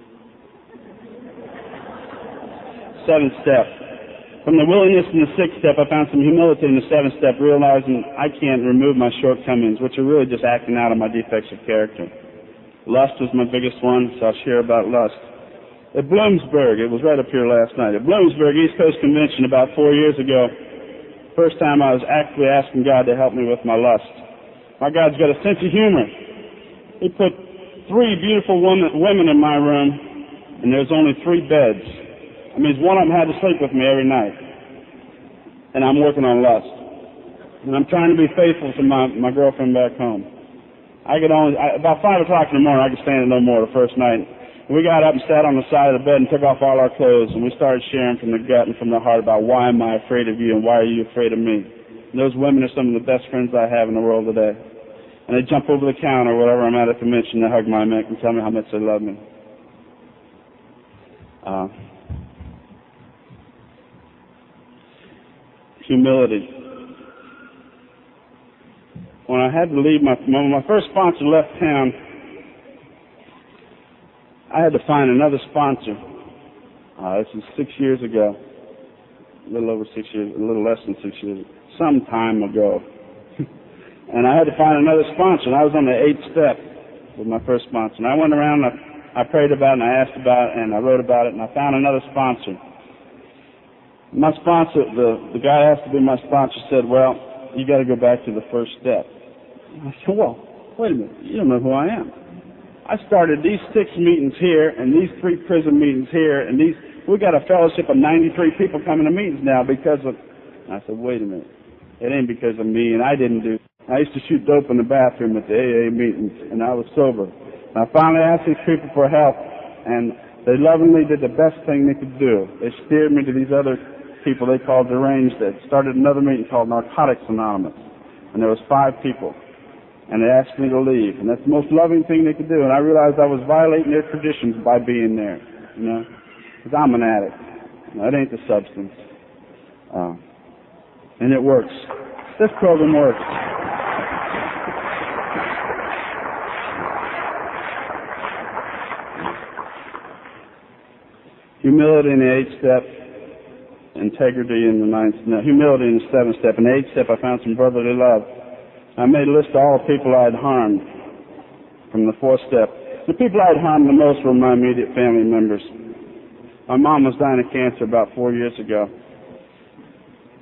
7th step. From the willingness in the 6th step, I found some humility in the 7th step, realizing I can't remove my shortcomings, which are really just acting out on my defects of character. Lust was my biggest one, so I'll share about lust. At Bloomsburg, it was right up here last night, at Bloomsburg East Coast Convention about 4 years ago, first time I was actually asking God to help me with my lust. My God's got a sense of humor. He put 3 beautiful women in my room, and there's only 3 beds. That means one of them had to sleep with me every night. And I'm working on lust. And I'm trying to be faithful to my girlfriend back home. About 5 o'clock in the morning, I could stand it no more the first night. We got up and sat on the side of the bed and took off all our clothes, and we started sharing from the gut and from the heart about why am I afraid of you and why are you afraid of me. And those women are some of the best friends I have in the world today. And they jump over the counter or whatever I'm at the convention, they hug my neck and tell me how much they love me. Humility. When I had to leave, when my first sponsor left town, I had to find another sponsor. This is 6 years ago. A little over 6 years, a little less than 6 years, some time ago. And I had to find another sponsor, and I was on the 8th step with my first sponsor. And I went around, and I prayed about it, and I asked about it, and I wrote about it, and I found another sponsor. My sponsor, the guy that has to be my sponsor, said, well, you got to go back to the first step. I said, well, wait a minute, you don't know who I am. I started these 6 meetings here and these 3 prison meetings here, and we got a fellowship of 93 people coming to meetings now because of. I said, wait a minute, it ain't because of me, and I didn't do. I used to shoot dope in the bathroom at the AA meetings, and I was sober. And I finally asked these people for help, and they lovingly did the best thing they could do. They steered me to these other people they called deranged that started another meeting called Narcotics Anonymous, and there was 5 people. And they asked me to leave, and that's the most loving thing they could do. And I realized I was violating their traditions by being there, you know, because I'm an addict. That ain't the substance. And it works. This program works. humility in the 8th step, integrity in the 9th, no, humility in the 7th step. In the 8th step, I found some brotherly love. I made a list of all the people I had harmed from the 4th step. The people I had harmed the most were my immediate family members. My mom was dying of cancer about 4 years ago,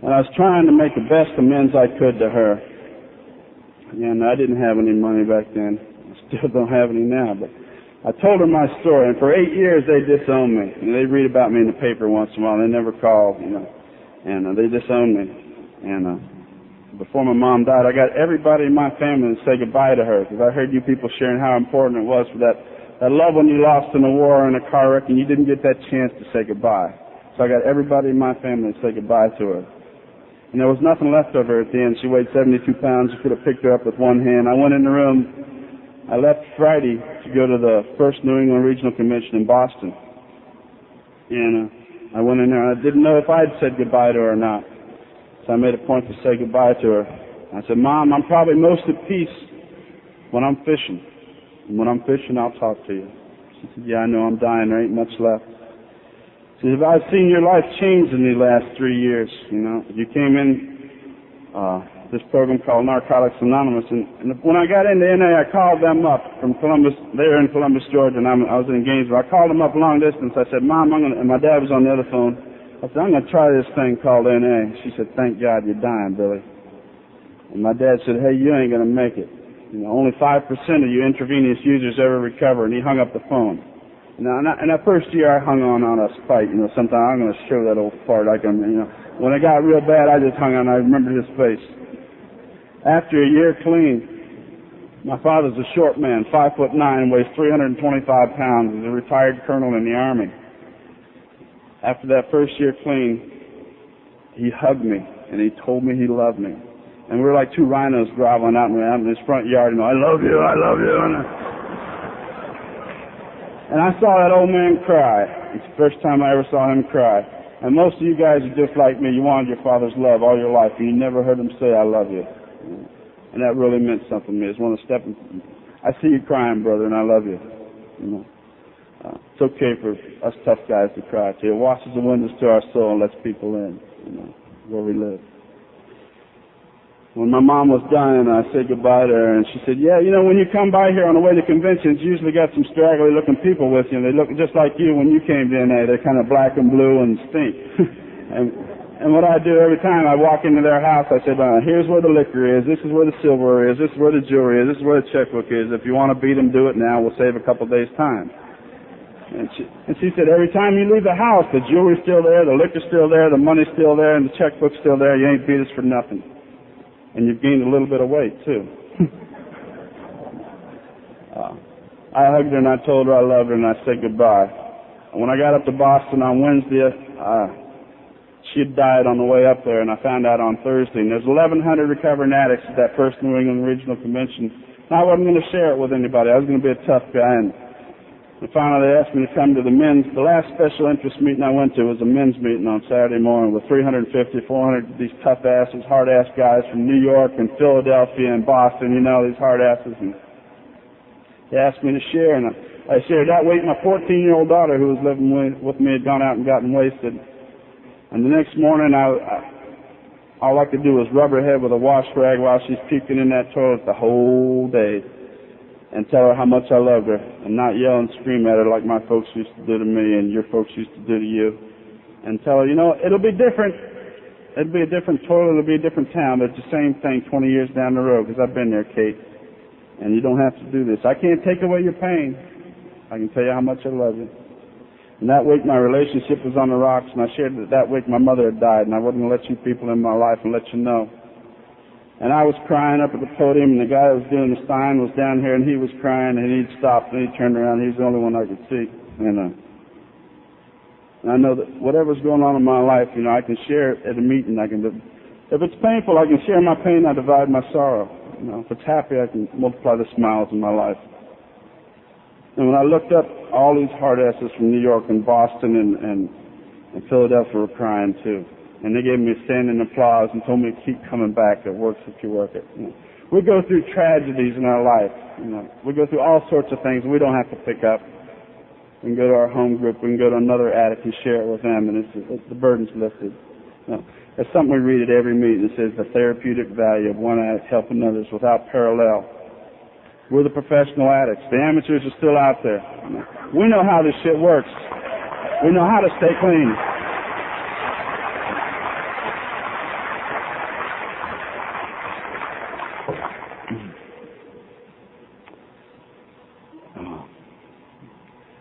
and I was trying to make the best amends I could to her. And I didn't have any money back then. I still don't have any now, but I told her my story, and for 8 years they disowned me. And they read about me in the paper once in a while. They never called, and they disowned me. And before my mom died, I got everybody in my family to say goodbye to her, because I heard you people sharing how important it was for that love one you lost in a war or in a car wreck, and you didn't get that chance to say goodbye. So I got everybody in my family to say goodbye to her. And there was nothing left of her at the end. She weighed 72 pounds. You could have picked her up with one hand. I went in the room. I left Friday to go to the first New England Regional Convention in Boston. And I went in there. I didn't know if I had said goodbye to her or not. So I made a point to say goodbye to her. I said, Mom, I'm probably most at peace when I'm fishing. And when I'm fishing, I'll talk to you. She said, yeah, I know I'm dying. There ain't much left. She said, I've seen your life change in the last 3 years. You came in this program called Narcotics Anonymous, and when I got into NA, I called them up from Columbus. They were in Columbus, Georgia, and I was in Gainesville. I called them up long distance. I said, Mom, and my dad was on the other phone. I said, I'm going to try this thing called NA. She said, thank God you're dying, Billy. And my dad said, hey, you ain't going to make it. Only 5% of you intravenous users ever recover, and he hung up the phone. Now, in that first year, I hung on a spite. Sometimes I'm going to show that old fart. When it got real bad, I just hung on. I remember his face. After a year clean, my father's a short man, 5'9", weighs 325 pounds. He's a retired colonel in the Army. After that first year clean, he hugged me, and he told me he loved me. And we were like two rhinos groveling out in his front yard. I love you, I love you. And I saw that old man cry. It's the first time I ever saw him cry. And most of you guys are just like me. You wanted your father's love all your life, and you never heard him say, I love you. And that really meant something to me. It's one of the stepping. I see you crying, brother, and I love you. It's okay for us tough guys to cry too. It washes the windows to our soul and lets people in, where we live. When my mom was dying, I said goodbye to her, and she said, yeah, when you come by here on the way to conventions, you usually got some straggly-looking people with you, and they look just like you when you came to NA. They're kind of black and blue and stink. and what I do every time I walk into their house, I say, here's where the liquor is, this is where the silver is, this is where the jewelry is, this is where the checkbook is. If you want to beat them, do it now. We'll save a couple days' time. And she said, every time you leave the house, the jewelry's still there, the liquor's still there, the money's still there, and the checkbook's still there. You ain't beat us for nothing. And you've gained a little bit of weight, too. I hugged her and I told her I loved her and I said goodbye. And when I got up to Boston on Wednesday, she had died on the way up there, and I found out on Thursday. And there's 1,100 recovering addicts at that first New England Regional Convention. And I wasn't going to share it with anybody. I was going to be a tough guy. And finally, they asked me to come to the last special interest meeting I went to was a men's meeting on Saturday morning with 350, 400 of these tough asses, hard ass guys from New York and Philadelphia and Boston, these hard asses. And they asked me to share, and I shared that week. My 14-year-old daughter, who was living with me, had gone out and gotten wasted. And the next morning, all I could do was rub her head with a wash rag while she's puking in that toilet the whole day, and tell her how much I loved her, and not yell and scream at her like my folks used to do to me and your folks used to do to you. And tell her, it'll be different. It'll be a different toilet, it'll be a different town, but it's the same thing 20 years down the road, because I've been there, Kate. And you don't have to do this. I can't take away your pain. I can tell you how much I love you. And that week my relationship was on the rocks, and I shared that week my mother had died, and I wasn't going to let you people in my life and let you know. And I was crying up at the podium, and the guy that was doing the sign was down here, and he was crying, and he'd stopped, and he turned around. He was the only one I could see. And I know that whatever's going on in my life, I can share it at a meeting. If it's painful, I can share my pain. I divide my sorrow. If it's happy, I can multiply the smiles in my life. And when I looked up, all these hard asses from New York and Boston and Philadelphia were crying too. And they gave me a standing applause and told me to keep coming back. It works if you work it. We go through tragedies in our life. We go through all sorts of things we don't have to pick up. We can go to our home group. We can go to another addict and share it with them, and the burden's lifted. No. There's something we read at every meeting that says the therapeutic value of one addict helping others without parallel. We're the professional addicts. The amateurs are still out there. We know how this shit works. We know how to stay clean.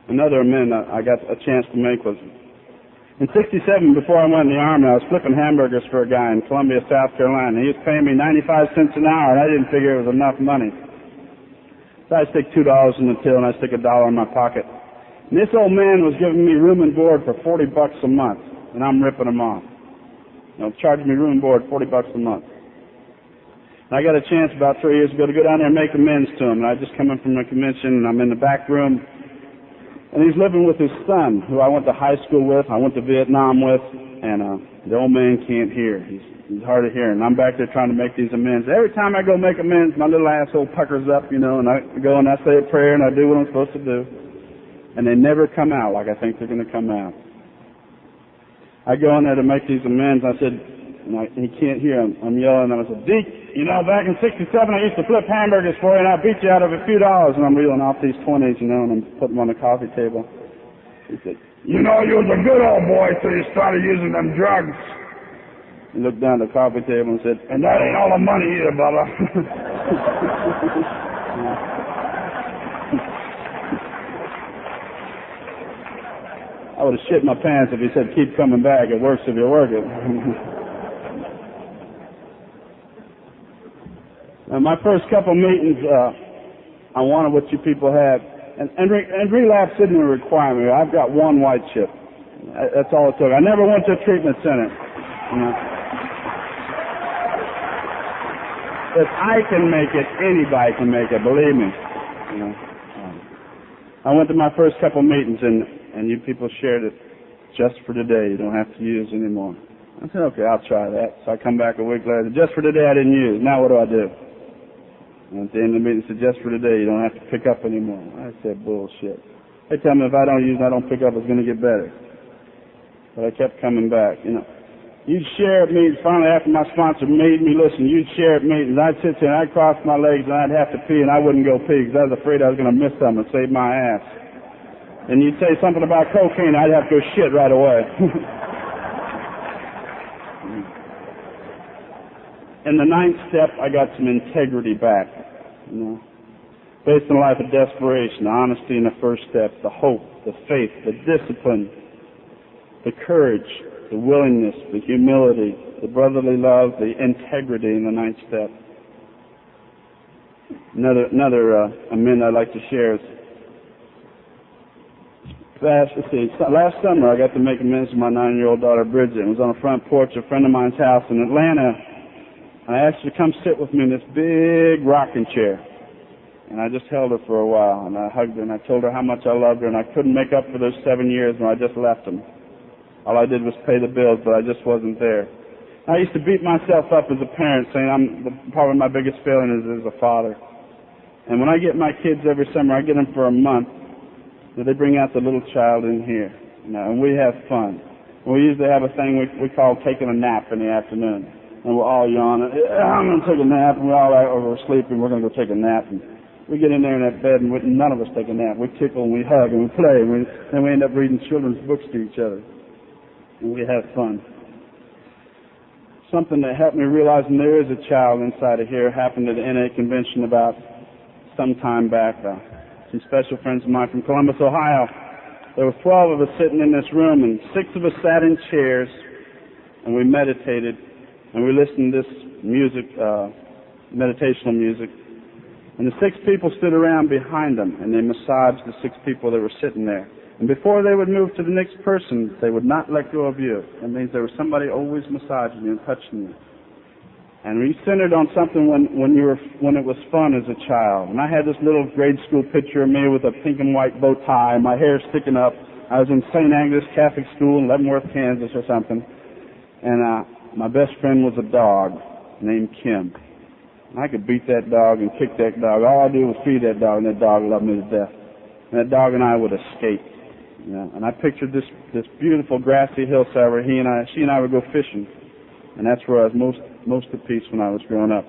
Another amendment I got a chance to make was in '67, before I went in the Army, I was flipping hamburgers for a guy in Columbia, South Carolina. He was paying me 95 cents an hour, and I didn't figure it was enough money. So I stick $2 in the till, and I stick $1 in my pocket. And this old man was giving me room and board for $40 a month, and I'm ripping him off. Charging me room and board $40 a month. And I got a chance about 3 years ago to go down there and make amends to him. And I just come in from a convention, and I'm in the back room. And he's living with his son, who I went to high school with, I went to Vietnam with, and the old man can't hear. He's hard of hearing. I'm back there trying to make these amends. Every time I go make amends, my little asshole puckers up, and I go and I say a prayer and I do what I'm supposed to do. And they never come out like I think they're going to come out. I go in there to make these amends. I said, he can't hear. I'm yelling. I said, Deke, back in '67 I used to flip hamburgers for you, and I beat you out of a few dollars. And I'm reeling off these 20s, and I'm putting them on the coffee table. He said, you was a good old boy till you started using them drugs. He looked down at the coffee table and said, and that ain't all the money either, Bubba. I would have shit my pants if he said, keep coming back. It works if you work it. Now, my first couple meetings, I wanted what you people had. And relapse isn't a requirement. I've got one white chip. That's all it took. I never went to a treatment center. If I can make it, anybody can make it, believe me. I went to my first couple meetings, and you people shared it just for today. You don't have to use anymore. I said, okay, I'll try that. So I come back a week later. Just for today, I didn't use. Now what do? And at the end of the meeting, said, just for today, you don't have to pick up anymore. I said, bullshit. They tell me if I don't use and I don't pick up, it's going to get better. But I kept coming back. You'd share at meetings. Finally, after my sponsor made me listen, you'd share at meetings. I'd sit there and I'd cross my legs and I'd have to pee, and I wouldn't go pee because I was afraid I was going to miss something and save my ass. And you'd say something about cocaine, I'd have to go shit right away. In the 9th step, I got some integrity back. Based on a life of desperation, the honesty in the first step, the hope, the faith, the discipline, the courage, the willingness, the humility, the brotherly love, the integrity in the 9th step. Another amendment I'd like to share is last summer I got to make amends to my 9-year-old daughter Bridget. It was on the front porch of a friend of mine's house in Atlanta. I asked her to come sit with me in this big rocking chair. And I just held her for a while, and I hugged her, and I told her how much I loved her, and I couldn't make up for those 7 years when I just left them. All I did was pay the bills, but I just wasn't there. I used to beat myself up as a parent, saying probably my biggest failing is as a father. And when I get my kids every summer, I get them for a month, they bring out the little child in here, and we have fun. We usually have a thing we call taking a nap in the afternoon. And we're all yawning. I'm going to take a nap. And we're all out over sleeping. We're going to go take a nap. And we get in there in that bed, and none of us take a nap. We tickle, and we hug, and we play. And we end up reading children's books to each other. And we have fun. Something that helped me realize there is a child inside of here happened at the NA convention about some time back. Some special friends of mine from Columbus, Ohio. There were 12 of us sitting in this room, and 6 of us sat in chairs, and we meditated. And we listened to this music, meditational music. And the 6 people stood around behind them, and they massaged the 6 people that were sitting there. And before they would move to the next person, they would not let go of you. That means there was somebody always massaging you and touching you. And we centered on something when it was fun as a child. And I had this little grade school picture of me with a pink and white bow tie, my hair sticking up. I was in St. Agnes Catholic School in Leavenworth, Kansas or something. And my best friend was a dog named Kim. And I could beat that dog and kick that dog. All I do was feed that dog, and that dog loved me to death. And that dog and I would escape. You know, and I pictured this beautiful grassy hillside where she and I would go fishing, and that's where I was most at peace when I was growing up.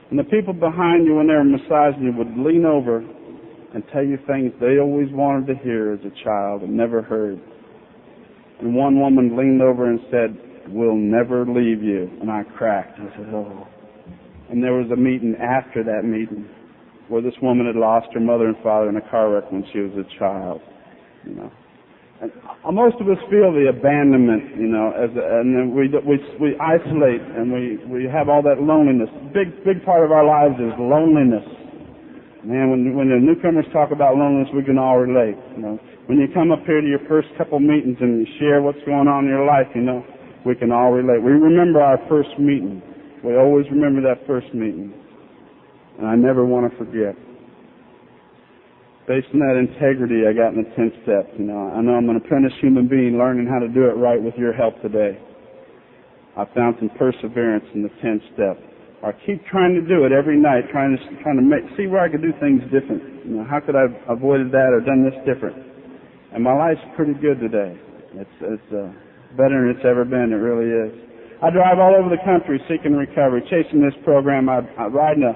And the people behind you, when they were massaging you, would lean over and tell you things they always wanted to hear as a child and never heard. And one woman leaned over and said, "We'll never leave you." And I cracked. I said, "Oh." And there was a meeting after that meeting where this woman had lost her mother and father in a car wreck when she was a child. You know, and most of us feel the abandonment. You know, and then we isolate and we have all that loneliness. Big part of our lives is loneliness. Man, when the newcomers talk about loneliness, we can all relate. You know, when you come up here to your first couple meetings and you share what's going on in your life, you know, we can all relate. We remember our first meeting. We always remember that first meeting. And I never want to forget. Based on that integrity I got in the 10th step, you know, I know I'm an apprentice human being learning how to do it right with your help today. I found some perseverance in the 10th step. I keep trying to do it every night, trying to see where I could do things different. You know, how could I have avoided that or done this different? And my life's pretty good today. It's better than it's ever been. It really is. I drive all over the country seeking recovery, chasing this program. I ride in a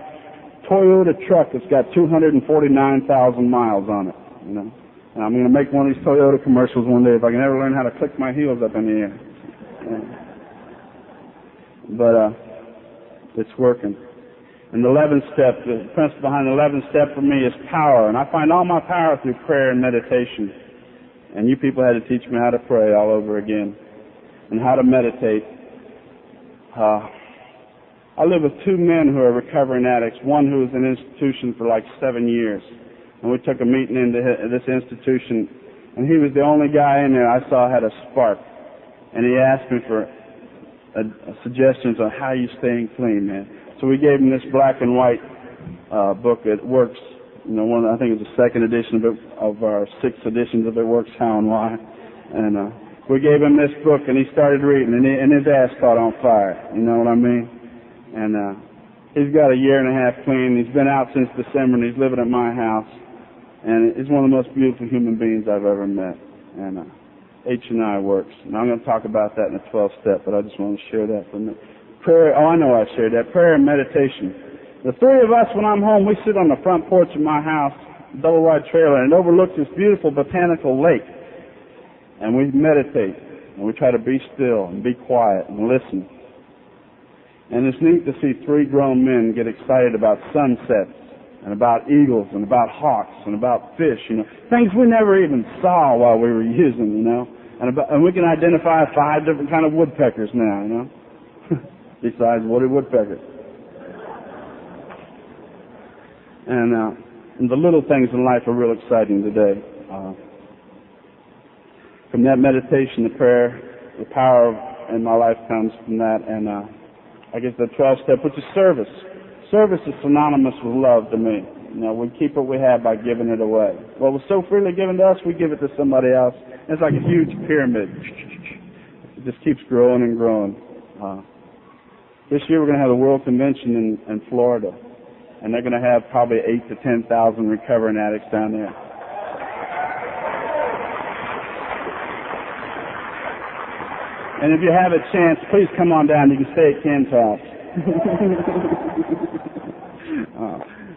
Toyota truck that's got 249,000 miles on it. You know, and I'm going to make one of these Toyota commercials one day if I can ever learn how to click my heels up in the air. Yeah. But it's working. And the 11th step, the principle behind the 11th step for me is power. And I find all my power through prayer and meditation. And you people had to teach me how to pray all over again and how to meditate. I live with two men who are recovering addicts, one who was in an institution for like 7 years. And we took a meeting into this institution, and he was the only guy in there I saw had a spark. And he asked me for suggestions on how you staying clean, man. So we gave him this black and white book. It Works. You know, I think it's the second edition of our 6 editions of It Works, How and Why. And we gave him this book, and he started reading, and his ass caught on fire. You know what I mean? And he's got 1.5 years clean. He's been out since December, and he's living at my house. And he's one of the most beautiful human beings I've ever met. And H&I works. And I'm going to talk about that in the 12th step, but I just want to share that for a minute. Prayer, I know I shared that. Prayer and meditation. The three of us, when I'm home, we sit on the front porch of my house, double-wide trailer, and it overlooks this beautiful botanical lake. And we meditate, and we try to be still and be quiet and listen. And it's neat to see 3 grown men get excited about sunsets and about eagles and about hawks and about fish, you know, things we never even saw while we were using, you know. And we can identify 5 different kind of woodpeckers now, you know, besides wooded woodpeckers. And the little things in life are real exciting today. From that meditation, the prayer, the power in my life comes from that. And I guess the 12th step, which is service. Service is synonymous with love to me. You know, we keep what we have by giving it away. What was so freely given to us, we give it to somebody else. It's like a huge pyramid. It just keeps growing and growing. This year we're going to have a World Convention in Florida. And they're going to have probably 8,000 to 10,000 recovering addicts down there. And if you have a chance, please come on down. You can stay at Ken's house.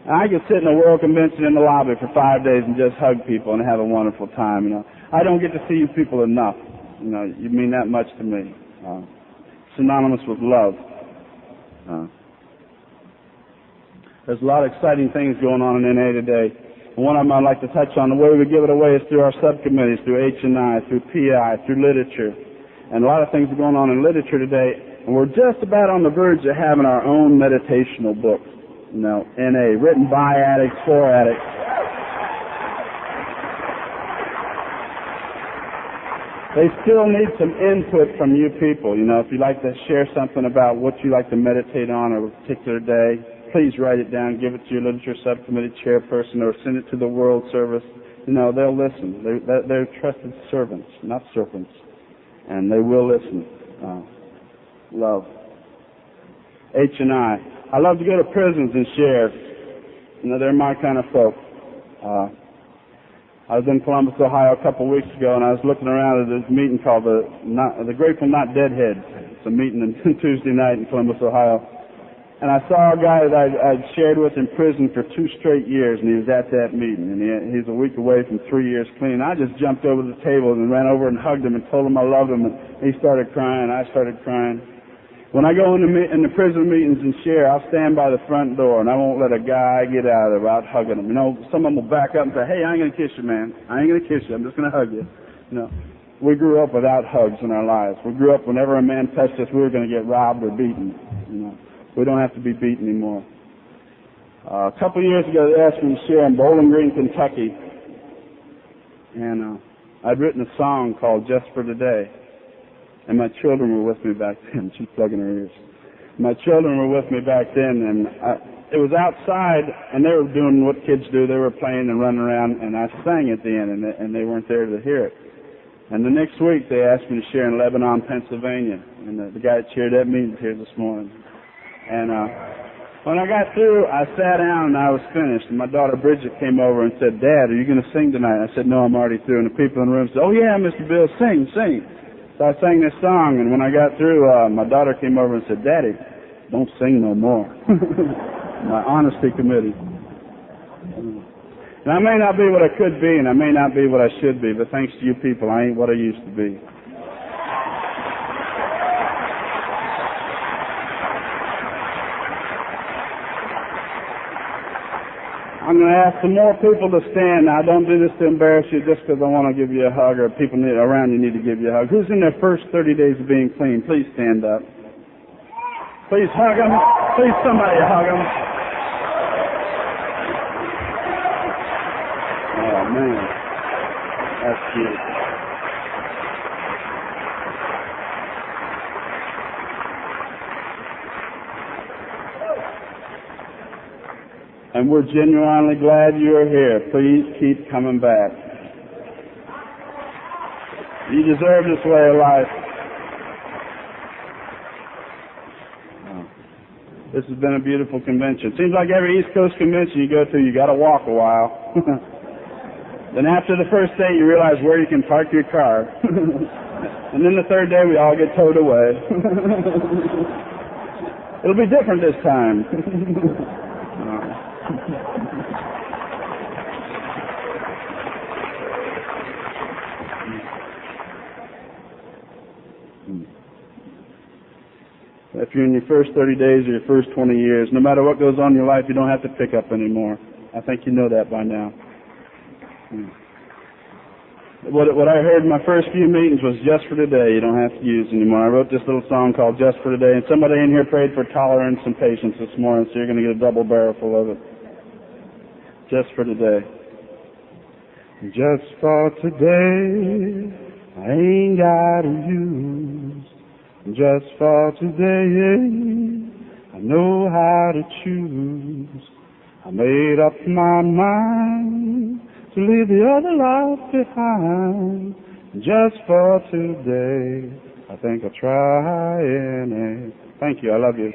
I can sit in a World Convention in the lobby for 5 days and just hug people and have a wonderful time. You know, I don't get to see you people enough. You know, you mean that much to me. Synonymous with love. There's a lot of exciting things going on in NA today. And one of them I'd like to touch on, the way we give it away is through our subcommittees, through H&I, through PI, through literature. And a lot of things are going on in literature today. And we're just about on the verge of having our own meditational book, you know, NA, written by addicts, for addicts. They still need some input from you people. You know, if you'd like to share something about what you like to meditate on or a particular day, please write it down, give it to your literature subcommittee chairperson, or send it to the World Service. You know, they'll listen. They're trusted servants, not serpents. And they will listen. Love. H&I. I love to go to prisons and share. You know, they're my kind of folk. I was in Columbus, Ohio a couple of weeks ago, and I was looking around at this meeting called the Grateful Not Deadheads. It's a meeting on Tuesday night in Columbus, Ohio. And I saw a guy that I'd shared with in prison for 2 straight years, and he was at that meeting. And he's a week away from 3 years clean. I just jumped over the table and ran over and hugged him and told him I loved him. And he started crying. I started crying. When I go in the prison meetings and share, I'll stand by the front door, and I won't let a guy get out of there without hugging him. You know, some of them will back up and say, hey, I ain't going to kiss you, man. I ain't going to kiss you. I'm just going to hug you. You know, we grew up without hugs in our lives. We grew up whenever a man touched us, we were going to get robbed or beaten. You know, we don't have to be beaten anymore. A couple of years ago, they asked me to share in Bowling Green, Kentucky, and I'd written a song called Just for Today. And my children were with me back then. She's plugging her ears. My children were with me back then, and it was outside, and they were doing what kids do. They were playing and running around, and I sang at the end, and they weren't there to hear it. And the next week, they asked me to share in Lebanon, Pennsylvania, and the guy that chaired that meeting here this morning. And when I got through, I sat down, and I was finished. And my daughter Bridget came over and said, Dad, are you going to sing tonight? I said, no, I'm already through. And the people in the room said, oh, yeah, Mr. Bill, sing. So I sang this song, and when I got through, my daughter came over and said, Daddy, don't sing no more. My honesty committee. And I may not be what I could be, and I may not be what I should be, but thanks to you people, I ain't what I used to be. I'm going to ask some more people to stand. Now, I don't do this to embarrass you just because I want to give you a hug or people around you need to give you a hug. Who's in their first 30 days of being clean? Please stand up. Please hug them. Please somebody hug them. Oh, man. That's cute. And we're genuinely glad you're here. Please keep coming back. You deserve this way of life. Oh. This has been a beautiful convention. Seems like every East Coast convention you go to, you got to walk a while. Then after the first day, you realize where you can park your car. And then the third day, we all get towed away. It'll be different this time. If you're in your first 30 days or your first 20 years, no matter what goes on in your life, you don't have to pick up anymore. I think you know that by now. What I heard in my first few meetings was just for today. You don't have to use anymore. I wrote this little song called Just for Today, and somebody in here prayed for tolerance and patience this morning, so you're going to get a double barrel full of it. Just for today. Just for today, I ain't got to use. Just for today, I know how to choose. I made up my mind to leave the other life behind. Just for today, I think I'll try it. Thank you. I love you.